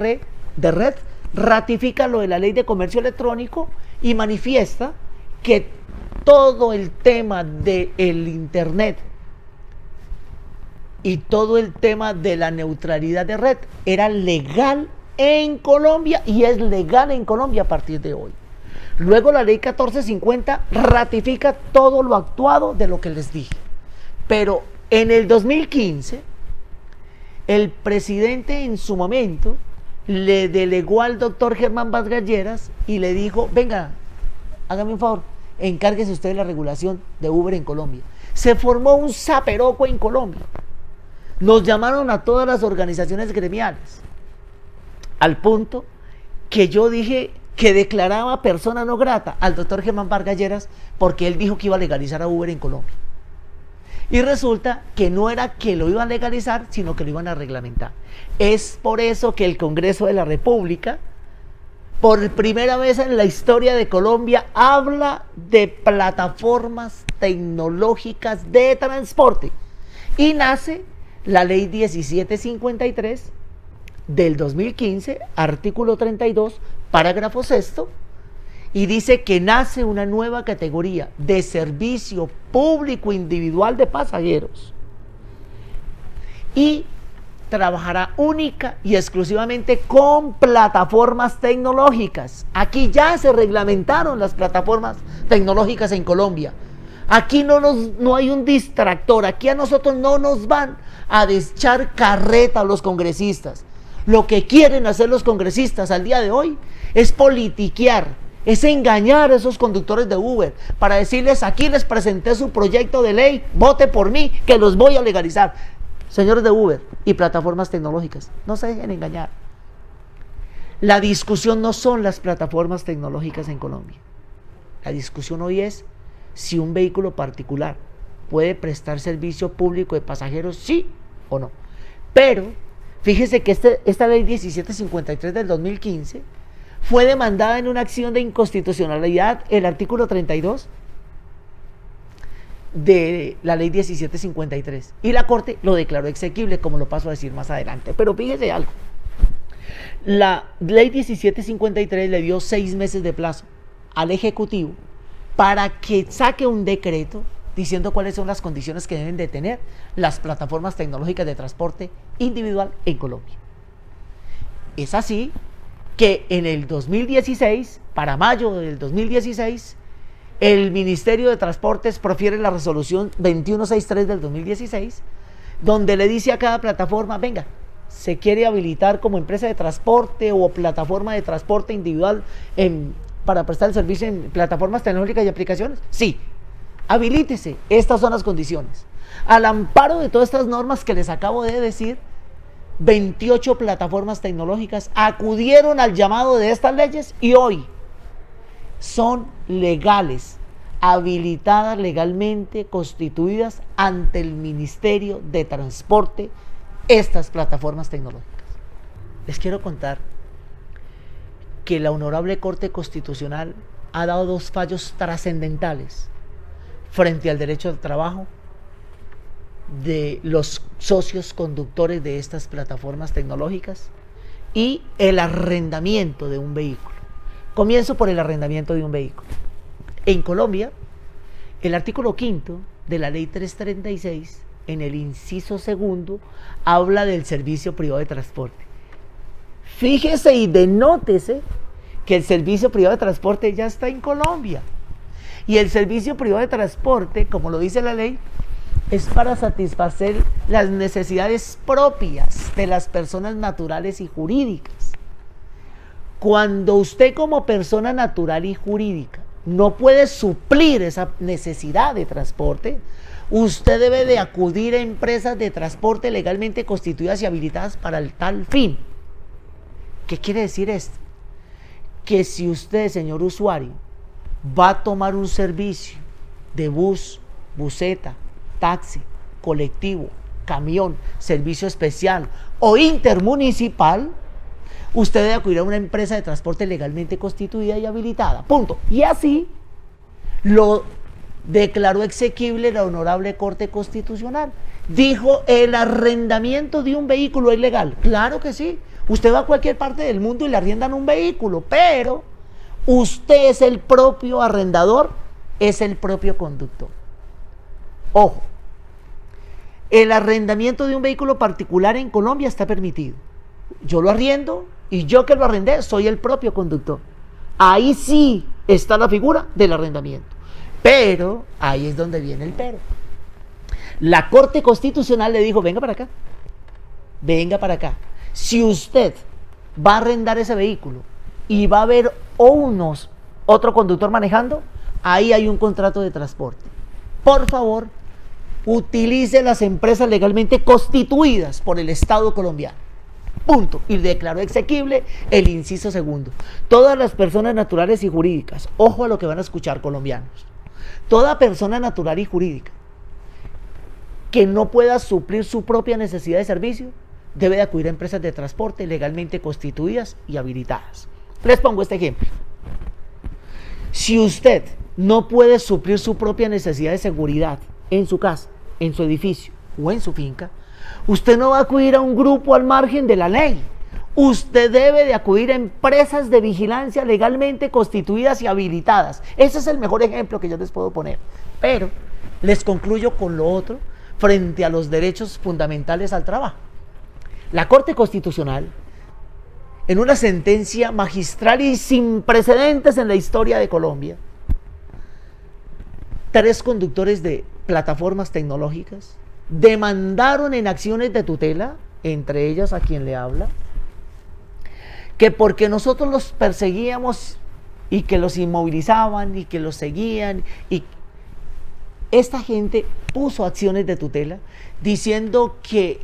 red, ratifica lo de la ley de comercio electrónico y manifiesta que todo el tema del internet y todo el tema de la neutralidad de red era legal en Colombia y es legal en Colombia a partir de hoy. Luego la ley 1450 ratifica todo lo actuado de lo que les dije. Pero en el 2015, el presidente en su momento le delegó al doctor Germán Vargas Lleras y le dijo, venga, hágame un favor, encárguese usted de la regulación de Uber en Colombia. Se formó un zaperoco en Colombia. Nos llamaron a todas las organizaciones gremiales, al punto que yo dije que declaraba persona no grata al doctor Germán Vargas Lleras porque él dijo que iba a legalizar a Uber en Colombia. Y resulta que no era que lo iban a legalizar, sino que lo iban a reglamentar. Es por eso que el Congreso de la República, por primera vez en la historia de Colombia, habla de plataformas tecnológicas de transporte. Y nace la ley 1753 del 2015, artículo 32, parágrafo 6, y dice que nace una nueva categoría de servicio público individual de pasajeros y trabajará única y exclusivamente con plataformas tecnológicas. Aquí ya se reglamentaron las plataformas tecnológicas en Colombia. Aquí no hay un distractor, aquí a nosotros no nos van a echar carreta a los congresistas. Lo que quieren hacer los congresistas al día de hoy es politiquear, es engañar a esos conductores de Uber para decirles, aquí les presenté su proyecto de ley, vote por mí, que los voy a legalizar. Señores de Uber y plataformas tecnológicas, no se dejen engañar. La discusión no son las plataformas tecnológicas en Colombia. La discusión hoy es si un vehículo particular puede prestar servicio público de pasajeros, sí o no. Pero fíjese que esta ley 1753 del 2015 fue demandada en una acción de inconstitucionalidad el artículo 32 de la ley 1753 y la Corte lo declaró exequible, como lo paso a decir más adelante. Pero fíjese algo, la ley 1753 le dio 6 meses de plazo al Ejecutivo para que saque un decreto diciendo cuáles son las condiciones que deben de tener las plataformas tecnológicas de transporte individual en Colombia. Es así que en el 2016, para mayo del 2016, el Ministerio de Transportes profiere la resolución 2163 del 2016, donde le dice a cada plataforma, venga, se quiere habilitar como empresa de transporte o plataforma de transporte individual para prestar el servicio en plataformas tecnológicas y aplicaciones. Sí, habilítese, estas son las condiciones. Al amparo de todas estas normas que les acabo de decir, 28 plataformas tecnológicas acudieron al llamado de estas leyes y hoy son legales, habilitadas legalmente, constituidas ante el Ministerio de Transporte, estas plataformas tecnológicas. Les quiero contar que la Honorable Corte Constitucional ha dado 2 fallos trascendentales frente al derecho al trabajo de los socios conductores de estas plataformas tecnológicas y el arrendamiento de un vehículo. Comienzo por el arrendamiento de un vehículo. En Colombia, el artículo 5 de la ley 336, en el inciso 2, habla del servicio privado de transporte. Fíjese y denótese que el servicio privado de transporte ya está en Colombia. Y el servicio privado de transporte, como lo dice la ley, es para satisfacer las necesidades propias de las personas naturales y jurídicas. Cuando usted como persona natural y jurídica no puede suplir esa necesidad de transporte, usted debe de acudir a empresas de transporte legalmente constituidas y habilitadas para el tal fin. ¿Qué quiere decir esto? Que si usted, señor usuario, va a tomar un servicio de bus, buseta, taxi, colectivo, camión, servicio especial o intermunicipal, usted debe acudir a una empresa de transporte legalmente constituida y habilitada. Punto. Y así lo declaró exequible la Honorable Corte Constitucional. Dijo, el arrendamiento de un vehículo es legal. Claro que sí. Usted va a cualquier parte del mundo y le arriendan un vehículo, pero usted es el propio arrendador, es el propio conductor. Ojo, el arrendamiento de un vehículo particular en Colombia está permitido. Yo lo arriendo y yo que lo arrendé soy el propio conductor. Ahí sí está la figura del arrendamiento. Pero ahí es donde viene el pero. La Corte Constitucional le dijo, venga para acá, venga para acá. Si usted va a arrendar ese vehículo y va a haber otro conductor manejando, ahí hay un contrato de transporte. Por favor, utilice las empresas legalmente constituidas por el Estado colombiano. Punto. Y declaró exequible el inciso 2. Todas las personas naturales y jurídicas, ojo a lo que van a escuchar, colombianos, toda persona natural y jurídica que no pueda suplir su propia necesidad de servicio debe de acudir a empresas de transporte legalmente constituidas y habilitadas. Les pongo este ejemplo. Si usted no puede suplir su propia necesidad de seguridad en su casa, en su edificio o en su finca, usted no va a acudir a un grupo al margen de la ley. Usted debe de acudir a empresas de vigilancia legalmente constituidas y habilitadas. Ese es el mejor ejemplo que yo les puedo poner. Pero les concluyo con lo otro frente a los derechos fundamentales al trabajo. La Corte Constitucional, en una sentencia magistral y sin precedentes en la historia de Colombia, 3 conductores de plataformas tecnológicas demandaron en acciones de tutela, entre ellas a quien le habla, que porque nosotros los perseguíamos y que los inmovilizaban y que los seguían, y esta gente puso acciones de tutela diciendo que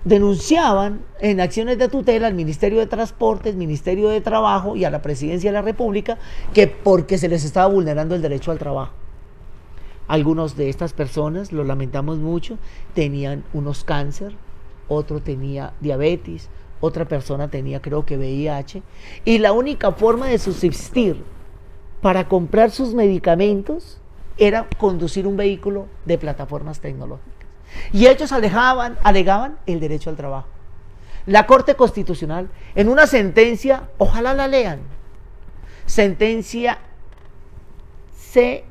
denunciaban en acciones de tutela al Ministerio de Transportes, Ministerio de Trabajo y a la Presidencia de la República, que porque se les estaba vulnerando el derecho al trabajo. Algunos de estas personas, lo lamentamos mucho, tenían unos cáncer, otro tenía diabetes, otra persona tenía, creo que VIH, y la única forma de subsistir para comprar sus medicamentos era conducir un vehículo de plataformas tecnológicas. Y ellos alegaban el derecho al trabajo. La Corte Constitucional, en una sentencia, ojalá la lean, sentencia T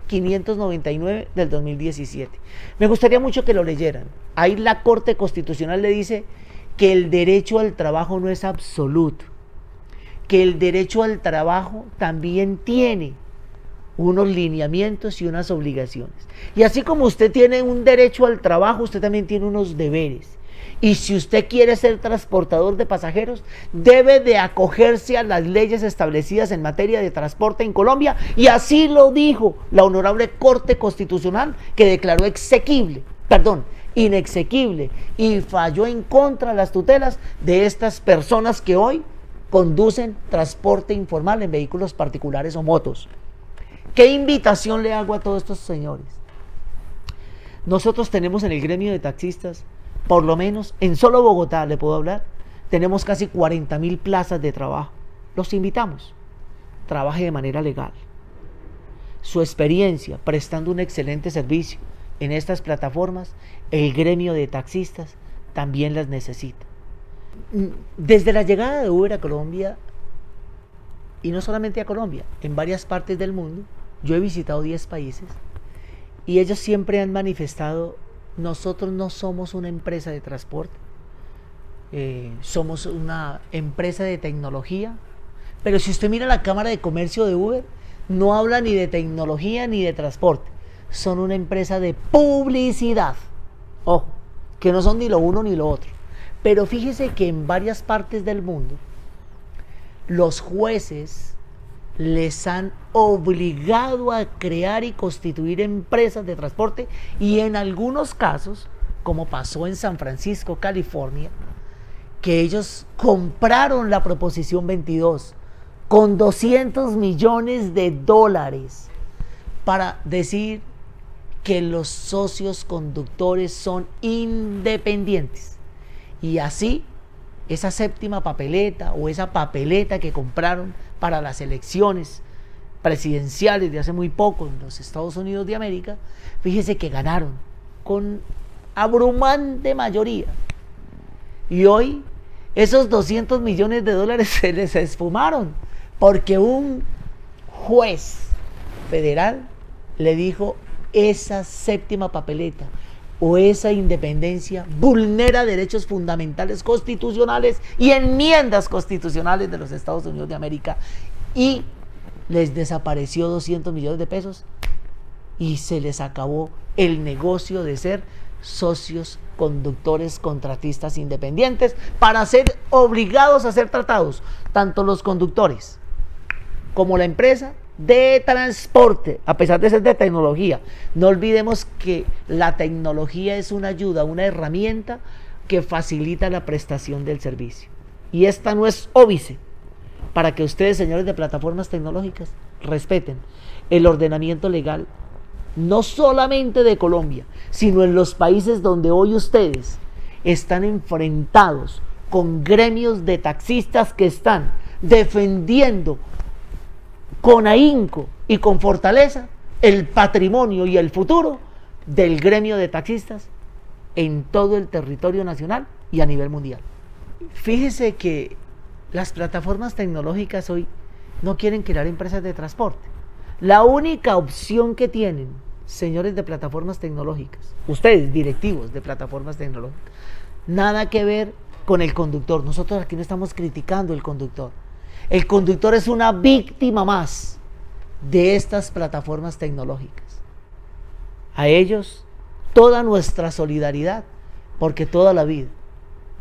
599 del 2017. Me gustaría mucho que lo leyeran. Ahí la Corte Constitucional le dice que el derecho al trabajo no es absoluto, que el derecho al trabajo también tiene unos lineamientos y unas obligaciones. Y así como usted tiene un derecho al trabajo, usted también tiene unos deberes. Y si usted quiere ser transportador de pasajeros, debe de acogerse a las leyes establecidas en materia de transporte en Colombia, y así lo dijo la honorable Corte Constitucional, que declaró inexequible y falló en contra de las tutelas de estas personas que hoy conducen transporte informal en vehículos particulares o motos. ¿Qué invitación le hago a todos estos señores? Nosotros tenemos en el gremio de taxistas, por lo menos en solo Bogotá, le puedo hablar, tenemos casi 40.000 plazas de trabajo. Los invitamos, trabaje de manera legal. Su experiencia prestando un excelente servicio en estas plataformas, el gremio de taxistas también las necesita. Desde la llegada de Uber a Colombia, y no solamente a Colombia, en varias partes del mundo, yo he visitado 10 países, y ellos siempre han manifestado: nosotros no somos una empresa de transporte, somos una empresa de tecnología. Pero si usted mira la Cámara de Comercio de Uber, no habla ni de tecnología ni de transporte, son una empresa de publicidad. Ojo, que no son ni lo uno ni lo otro. Pero fíjese que en varias partes del mundo los jueces les han obligado a crear y constituir empresas de transporte, y en algunos casos, como pasó en San Francisco, California, que ellos compraron la Proposición 22 con $200 millones para decir que los socios conductores son independientes. Y así, esa séptima papeleta o esa papeleta que compraron para las elecciones presidenciales de hace muy poco en los Estados Unidos de América, fíjese que ganaron con abrumante mayoría. Y hoy esos $200 millones se les esfumaron, porque un juez federal le dijo: esa séptima papeleta o esa independencia vulnera derechos fundamentales constitucionales y enmiendas constitucionales de los Estados Unidos de América, y les desapareció $200 millones y se les acabó el negocio de ser socios conductores contratistas independientes, para ser obligados a ser tratados tanto los conductores como la empresa de transporte, a pesar de ser de tecnología. No olvidemos que la tecnología es una ayuda, una herramienta que facilita la prestación del servicio. Y esta no es óbice para que ustedes, señores de plataformas tecnológicas, respeten el ordenamiento legal, no solamente de Colombia, sino en los países donde hoy ustedes están enfrentados con gremios de taxistas que están defendiendo con ahínco y con fortaleza el patrimonio y el futuro del gremio de taxistas en todo el territorio nacional y a nivel mundial. Fíjese que las plataformas tecnológicas hoy no quieren crear empresas de transporte. La única opción que tienen, señores de plataformas tecnológicas, ustedes directivos de plataformas tecnológicas, nada que ver con el conductor. Nosotros aquí no estamos criticando el conductor. El conductor es una víctima más de estas plataformas tecnológicas. A ellos toda nuestra solidaridad, porque toda la vida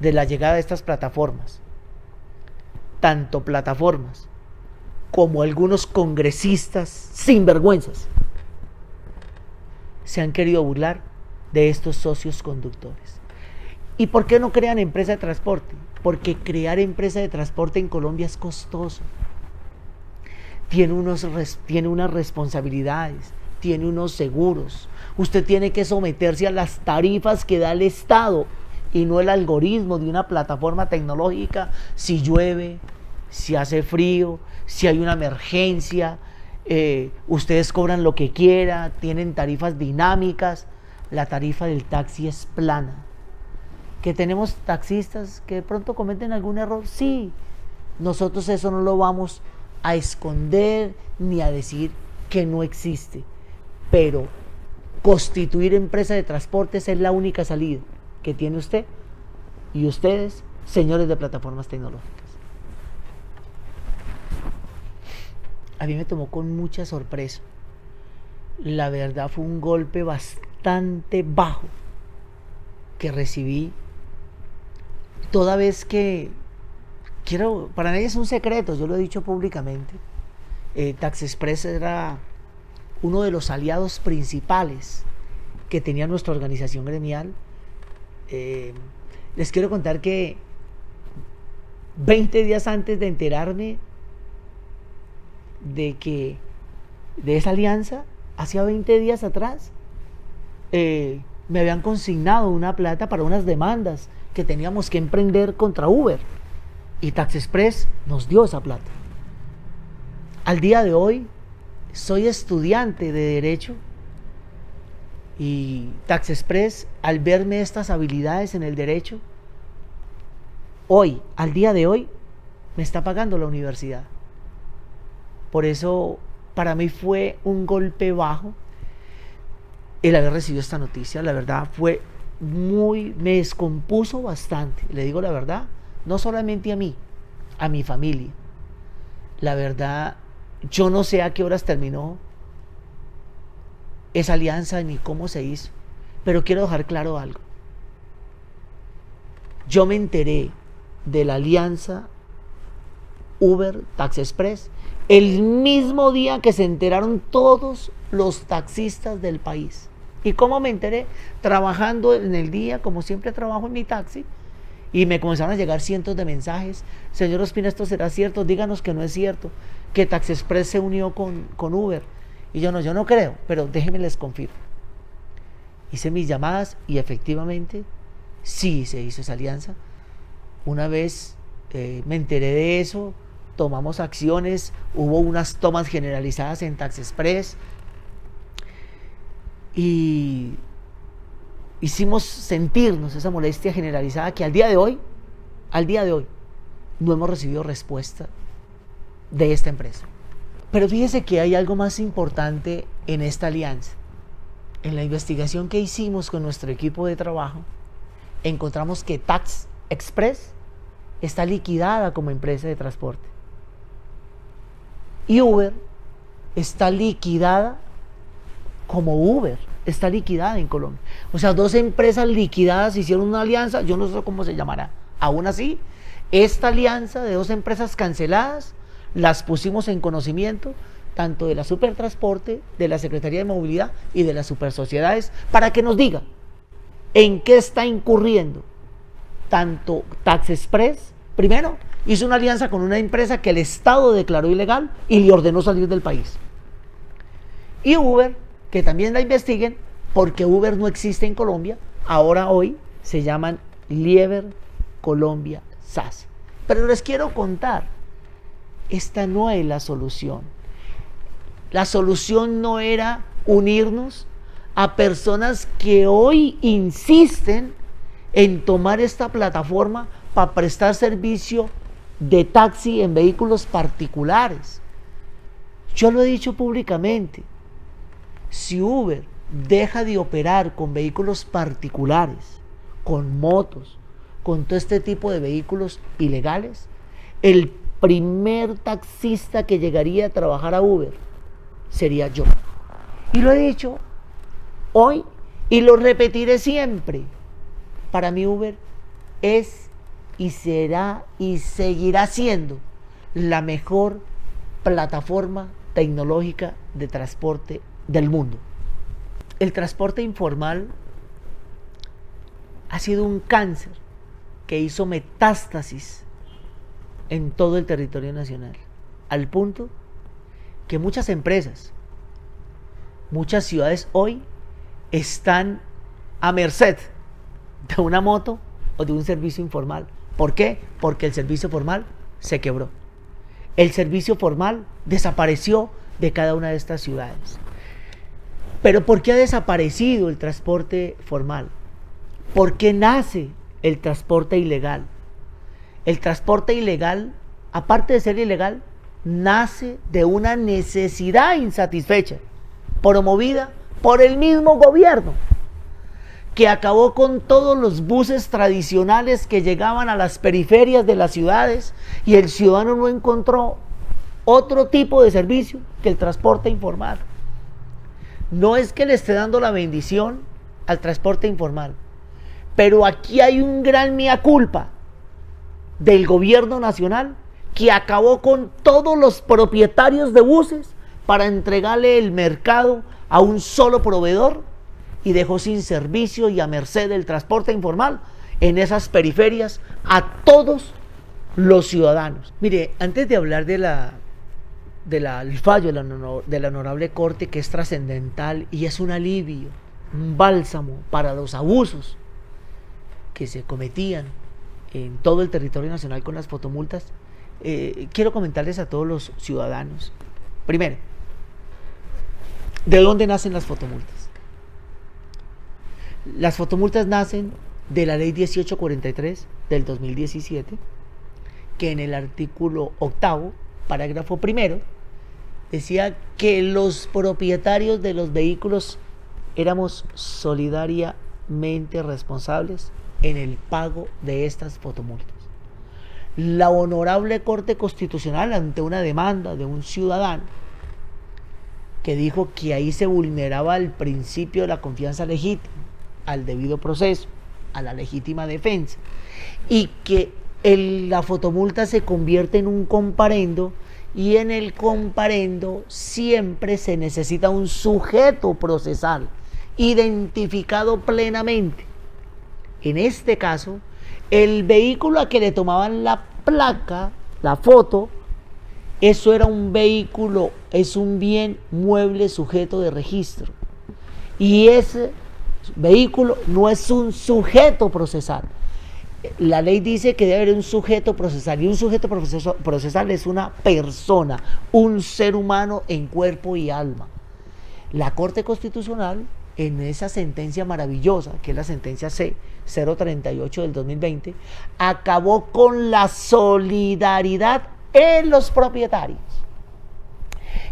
de la llegada de estas plataformas, tanto plataformas como algunos congresistas sinvergüenzas, se han querido burlar de estos socios conductores. ¿Y por qué no crean empresa de transporte? Porque crear empresa de transporte en Colombia es costoso. Tiene unas responsabilidades, tiene unos seguros. Usted tiene que someterse a las tarifas que da el Estado y no el algoritmo de una plataforma tecnológica. Si llueve, si hace frío, si hay una emergencia, ustedes cobran lo que quiera, tienen tarifas dinámicas. La tarifa del taxi es plana. ¿Que tenemos taxistas que de pronto cometen algún error? Sí. Nosotros eso no lo vamos a esconder ni a decir que no existe. Pero constituir empresa de transportes es la única salida que tiene usted y ustedes, señores de plataformas tecnológicas. A mí me tomó con mucha sorpresa. La verdad fue un golpe bastante bajo que recibí, toda vez que para nadie es un secreto, yo lo he dicho públicamente, Tax Express era uno de los aliados principales que tenía nuestra organización gremial. Les quiero contar que 20 días antes de enterarme de esa alianza, hacía 20 días atrás, me habían consignado una plata para unas demandas que teníamos que emprender contra Uber, y Tax Express nos dio esa plata. Al día de hoy soy estudiante de Derecho y Tax Express, al verme estas habilidades en el derecho, hoy, al día de hoy, me está pagando la universidad. Por eso para mí fue un golpe bajo el haber recibido esta noticia. La verdad me descompuso bastante, le digo la verdad, no solamente a mí, a mi familia. La verdad, yo no sé a qué horas terminó esa alianza ni cómo se hizo, pero quiero dejar claro algo. Yo me enteré de la alianza Uber Tax Express el mismo día que se enteraron todos los taxistas del país. ¿Y cómo me enteré? Trabajando en el día, como siempre trabajo en mi taxi, y me comenzaron a llegar cientos de mensajes. Señor Ospina, ¿esto será cierto? Díganos que no es cierto, que Tax Express se unió con Uber. Y yo no creo, pero déjenme les confirmo. Hice mis llamadas y efectivamente sí se hizo esa alianza. Una vez me enteré de eso, tomamos acciones, hubo unas tomas generalizadas en Tax Express y hicimos sentirnos esa molestia generalizada que al día de hoy, no hemos recibido respuesta de esta empresa. Pero fíjese que hay algo más importante en esta alianza. En la investigación que hicimos con nuestro equipo de trabajo, encontramos que Tax Express está liquidada como empresa de transporte y Uber está liquidada como Uber, está liquidada en Colombia. O sea, dos empresas liquidadas hicieron una alianza, yo no sé cómo se llamará. Aún así, esta alianza de dos empresas canceladas las pusimos en conocimiento tanto de la Supertransporte, de la Secretaría de Movilidad y de las Supersociedades, para que nos diga en qué está incurriendo tanto Tax Express. Primero, hizo una alianza con una empresa que el Estado declaró ilegal y le ordenó salir del país. Y Uber, que también la investiguen, porque Uber no existe en Colombia, hoy se llaman Lieber Colombia SAS. Pero les quiero contar, esta no es la solución. La solución no era unirnos a personas que hoy insisten en tomar esta plataforma para prestar servicio de taxi en vehículos particulares. Yo lo he dicho públicamente, si Uber deja de operar con vehículos particulares, con motos, con todo este tipo de vehículos ilegales, el primer taxista que llegaría a trabajar a Uber sería yo. Y lo he dicho hoy y lo repetiré siempre. Para mí Uber es y será y seguirá siendo la mejor plataforma tecnológica de transporte del mundo. El transporte informal ha sido un cáncer que hizo metástasis en todo el territorio nacional, al punto que muchas empresas, muchas ciudades hoy están a merced de una moto o de un servicio informal. ¿Por qué? Porque el servicio formal se quebró. El servicio formal desapareció de cada una de estas ciudades. Pero ¿por qué ha desaparecido el transporte formal? ¿Por qué nace el transporte ilegal? El transporte ilegal, aparte de ser ilegal, nace de una necesidad insatisfecha, promovida por el mismo gobierno, que acabó con todos los buses tradicionales que llegaban a las periferias de las ciudades, y el ciudadano no encontró otro tipo de servicio que el transporte informal. No es que le esté dando la bendición al transporte informal, pero aquí hay un gran mea culpa del gobierno nacional, que acabó con todos los propietarios de buses para entregarle el mercado a un solo proveedor, y dejó sin servicio y a merced del transporte informal en esas periferias a todos los ciudadanos. Mire, antes de hablar del fallo de la Honorable Corte, que es trascendental y es un alivio, un bálsamo para los abusos que se cometían en todo el territorio nacional con las fotomultas, quiero comentarles a todos los ciudadanos. Primero, ¿de dónde nacen las fotomultas? Las fotomultas nacen de la ley 1843 del 2017, que en el artículo 8º, parágrafo 1, decía que los propietarios de los vehículos éramos solidariamente responsables en el pago de estas fotomultas. La Honorable Corte Constitucional, ante una demanda de un ciudadano que dijo que ahí se vulneraba el principio de la confianza legítima, al debido proceso, a la legítima defensa, y que la fotomulta se convierte en un comparendo, y en el comparendo siempre se necesita un sujeto procesal identificado plenamente. En este caso, el vehículo a que le tomaban la placa, la foto, eso era un vehículo, es un bien mueble sujeto de registro, y ese vehículo no es un sujeto procesal. La ley dice que debe haber un sujeto procesal, y un sujeto procesal es una persona, un ser humano en cuerpo y alma. La Corte Constitucional, en esa sentencia maravillosa, que es la sentencia C-038 del 2020, acabó con la solidaridad en los propietarios.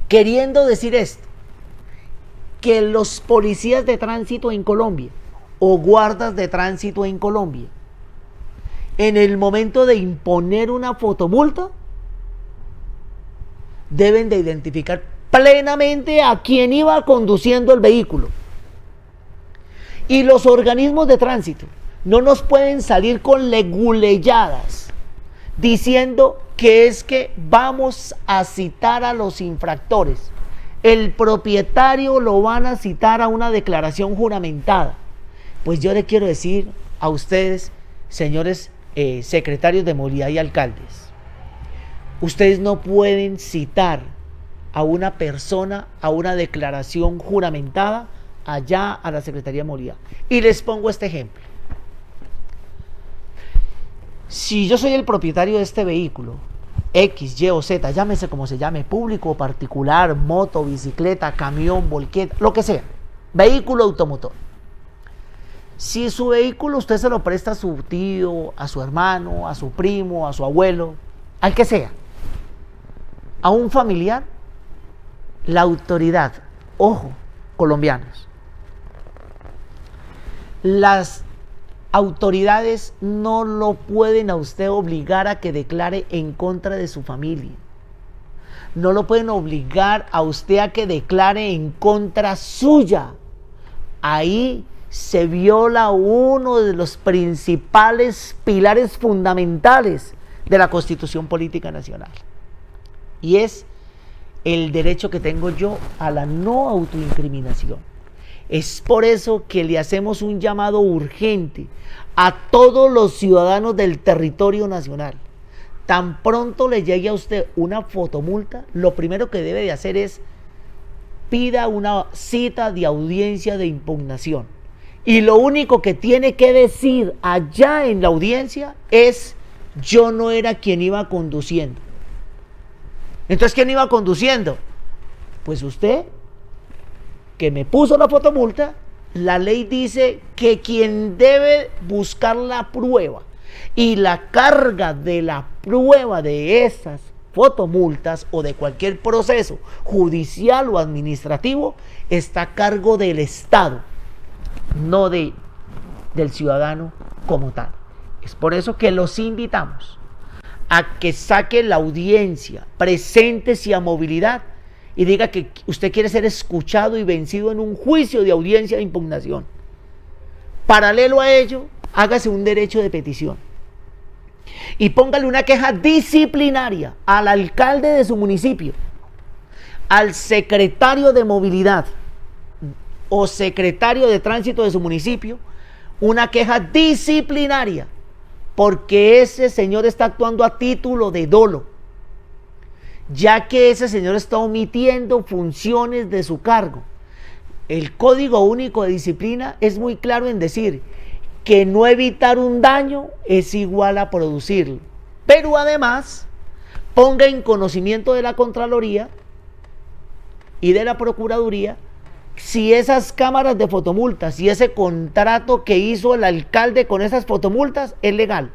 Queriendo decir esto, que los policías de tránsito en Colombia o guardas de tránsito en Colombia, en el momento de imponer una fotomulta, deben de identificar plenamente a quien iba conduciendo el vehículo. Y los organismos de tránsito no nos pueden salir con leguleyadas diciendo que es que vamos a citar a los infractores. El propietario lo van a citar a una declaración juramentada. Pues yo le quiero decir a ustedes, señores secretarios de movilidad y alcaldes, ustedes no pueden citar a una persona a una declaración juramentada allá a la Secretaría de Movilidad. Y les pongo este ejemplo. Si yo soy el propietario de este vehículo, X, Y o Z, llámese como se llame, público o particular, moto, bicicleta, camión, volqueta, lo que sea, vehículo automotor. Si su vehículo usted se lo presta a su tío, a su hermano, a su primo, a su abuelo, al que sea, a un familiar, la autoridad, ojo, colombianos, las autoridades no lo pueden a usted obligar a que declare en contra de su familia. No lo pueden obligar a usted a que declare en contra suya. Ahí se viola uno de los principales pilares fundamentales de la Constitución Política Nacional, y es el derecho que tengo yo a la no autoincriminación. Es por eso que le hacemos un llamado urgente a todos los ciudadanos del territorio nacional. Tan pronto le llegue a usted una fotomulta, lo primero que debe de hacer es pida una cita de audiencia de impugnación Y lo único que tiene que decir allá en la audiencia es: yo no era quien iba conduciendo. Entonces, ¿quién iba conduciendo? Pues usted, que me puso la fotomulta. La ley dice que quien debe buscar la prueba y la carga de la prueba de esas fotomultas o de cualquier proceso judicial o administrativo está a cargo del Estado, no del ciudadano como tal. Es por eso que los invitamos a que saque la audiencia, preséntese a movilidad y diga que usted quiere ser escuchado y vencido en un juicio de audiencia de impugnación. Paralelo a ello, hágase un derecho de petición y póngale una queja disciplinaria al alcalde de su municipio, al secretario de movilidad o secretario de tránsito de su municipio, una queja disciplinaria, porque ese señor está actuando a título de dolo, ya que ese señor está omitiendo funciones de su cargo. El Código Único de Disciplina es muy claro en decir que no evitar un daño es igual a producirlo, pero además ponga en conocimiento de la Contraloría y de la Procuraduría si esas cámaras de fotomultas y ese contrato que hizo el alcalde con esas fotomultas es legal,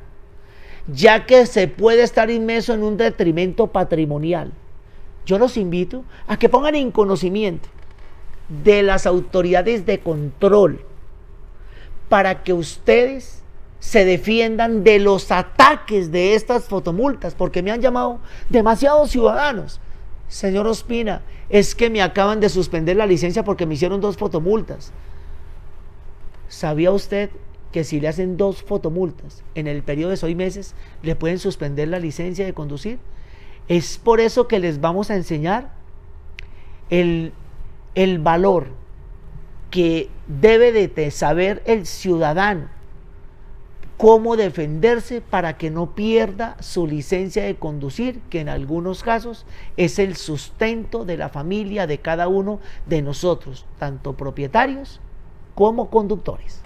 ya que se puede estar inmerso en un detrimento patrimonial. Yo los invito a que pongan en conocimiento de las autoridades de control para que ustedes se defiendan de los ataques de estas fotomultas, porque me han llamado demasiados ciudadanos. Señor Ospina, es que me acaban de suspender la licencia porque me hicieron 2 fotomultas. ¿Sabía usted que si le hacen 2 fotomultas en el periodo de 6 meses, le pueden suspender la licencia de conducir? Es por eso que les vamos a enseñar el valor que debe de saber el ciudadano, cómo defenderse para que no pierda su licencia de conducir, que en algunos casos es el sustento de la familia de cada uno de nosotros, tanto propietarios como conductores.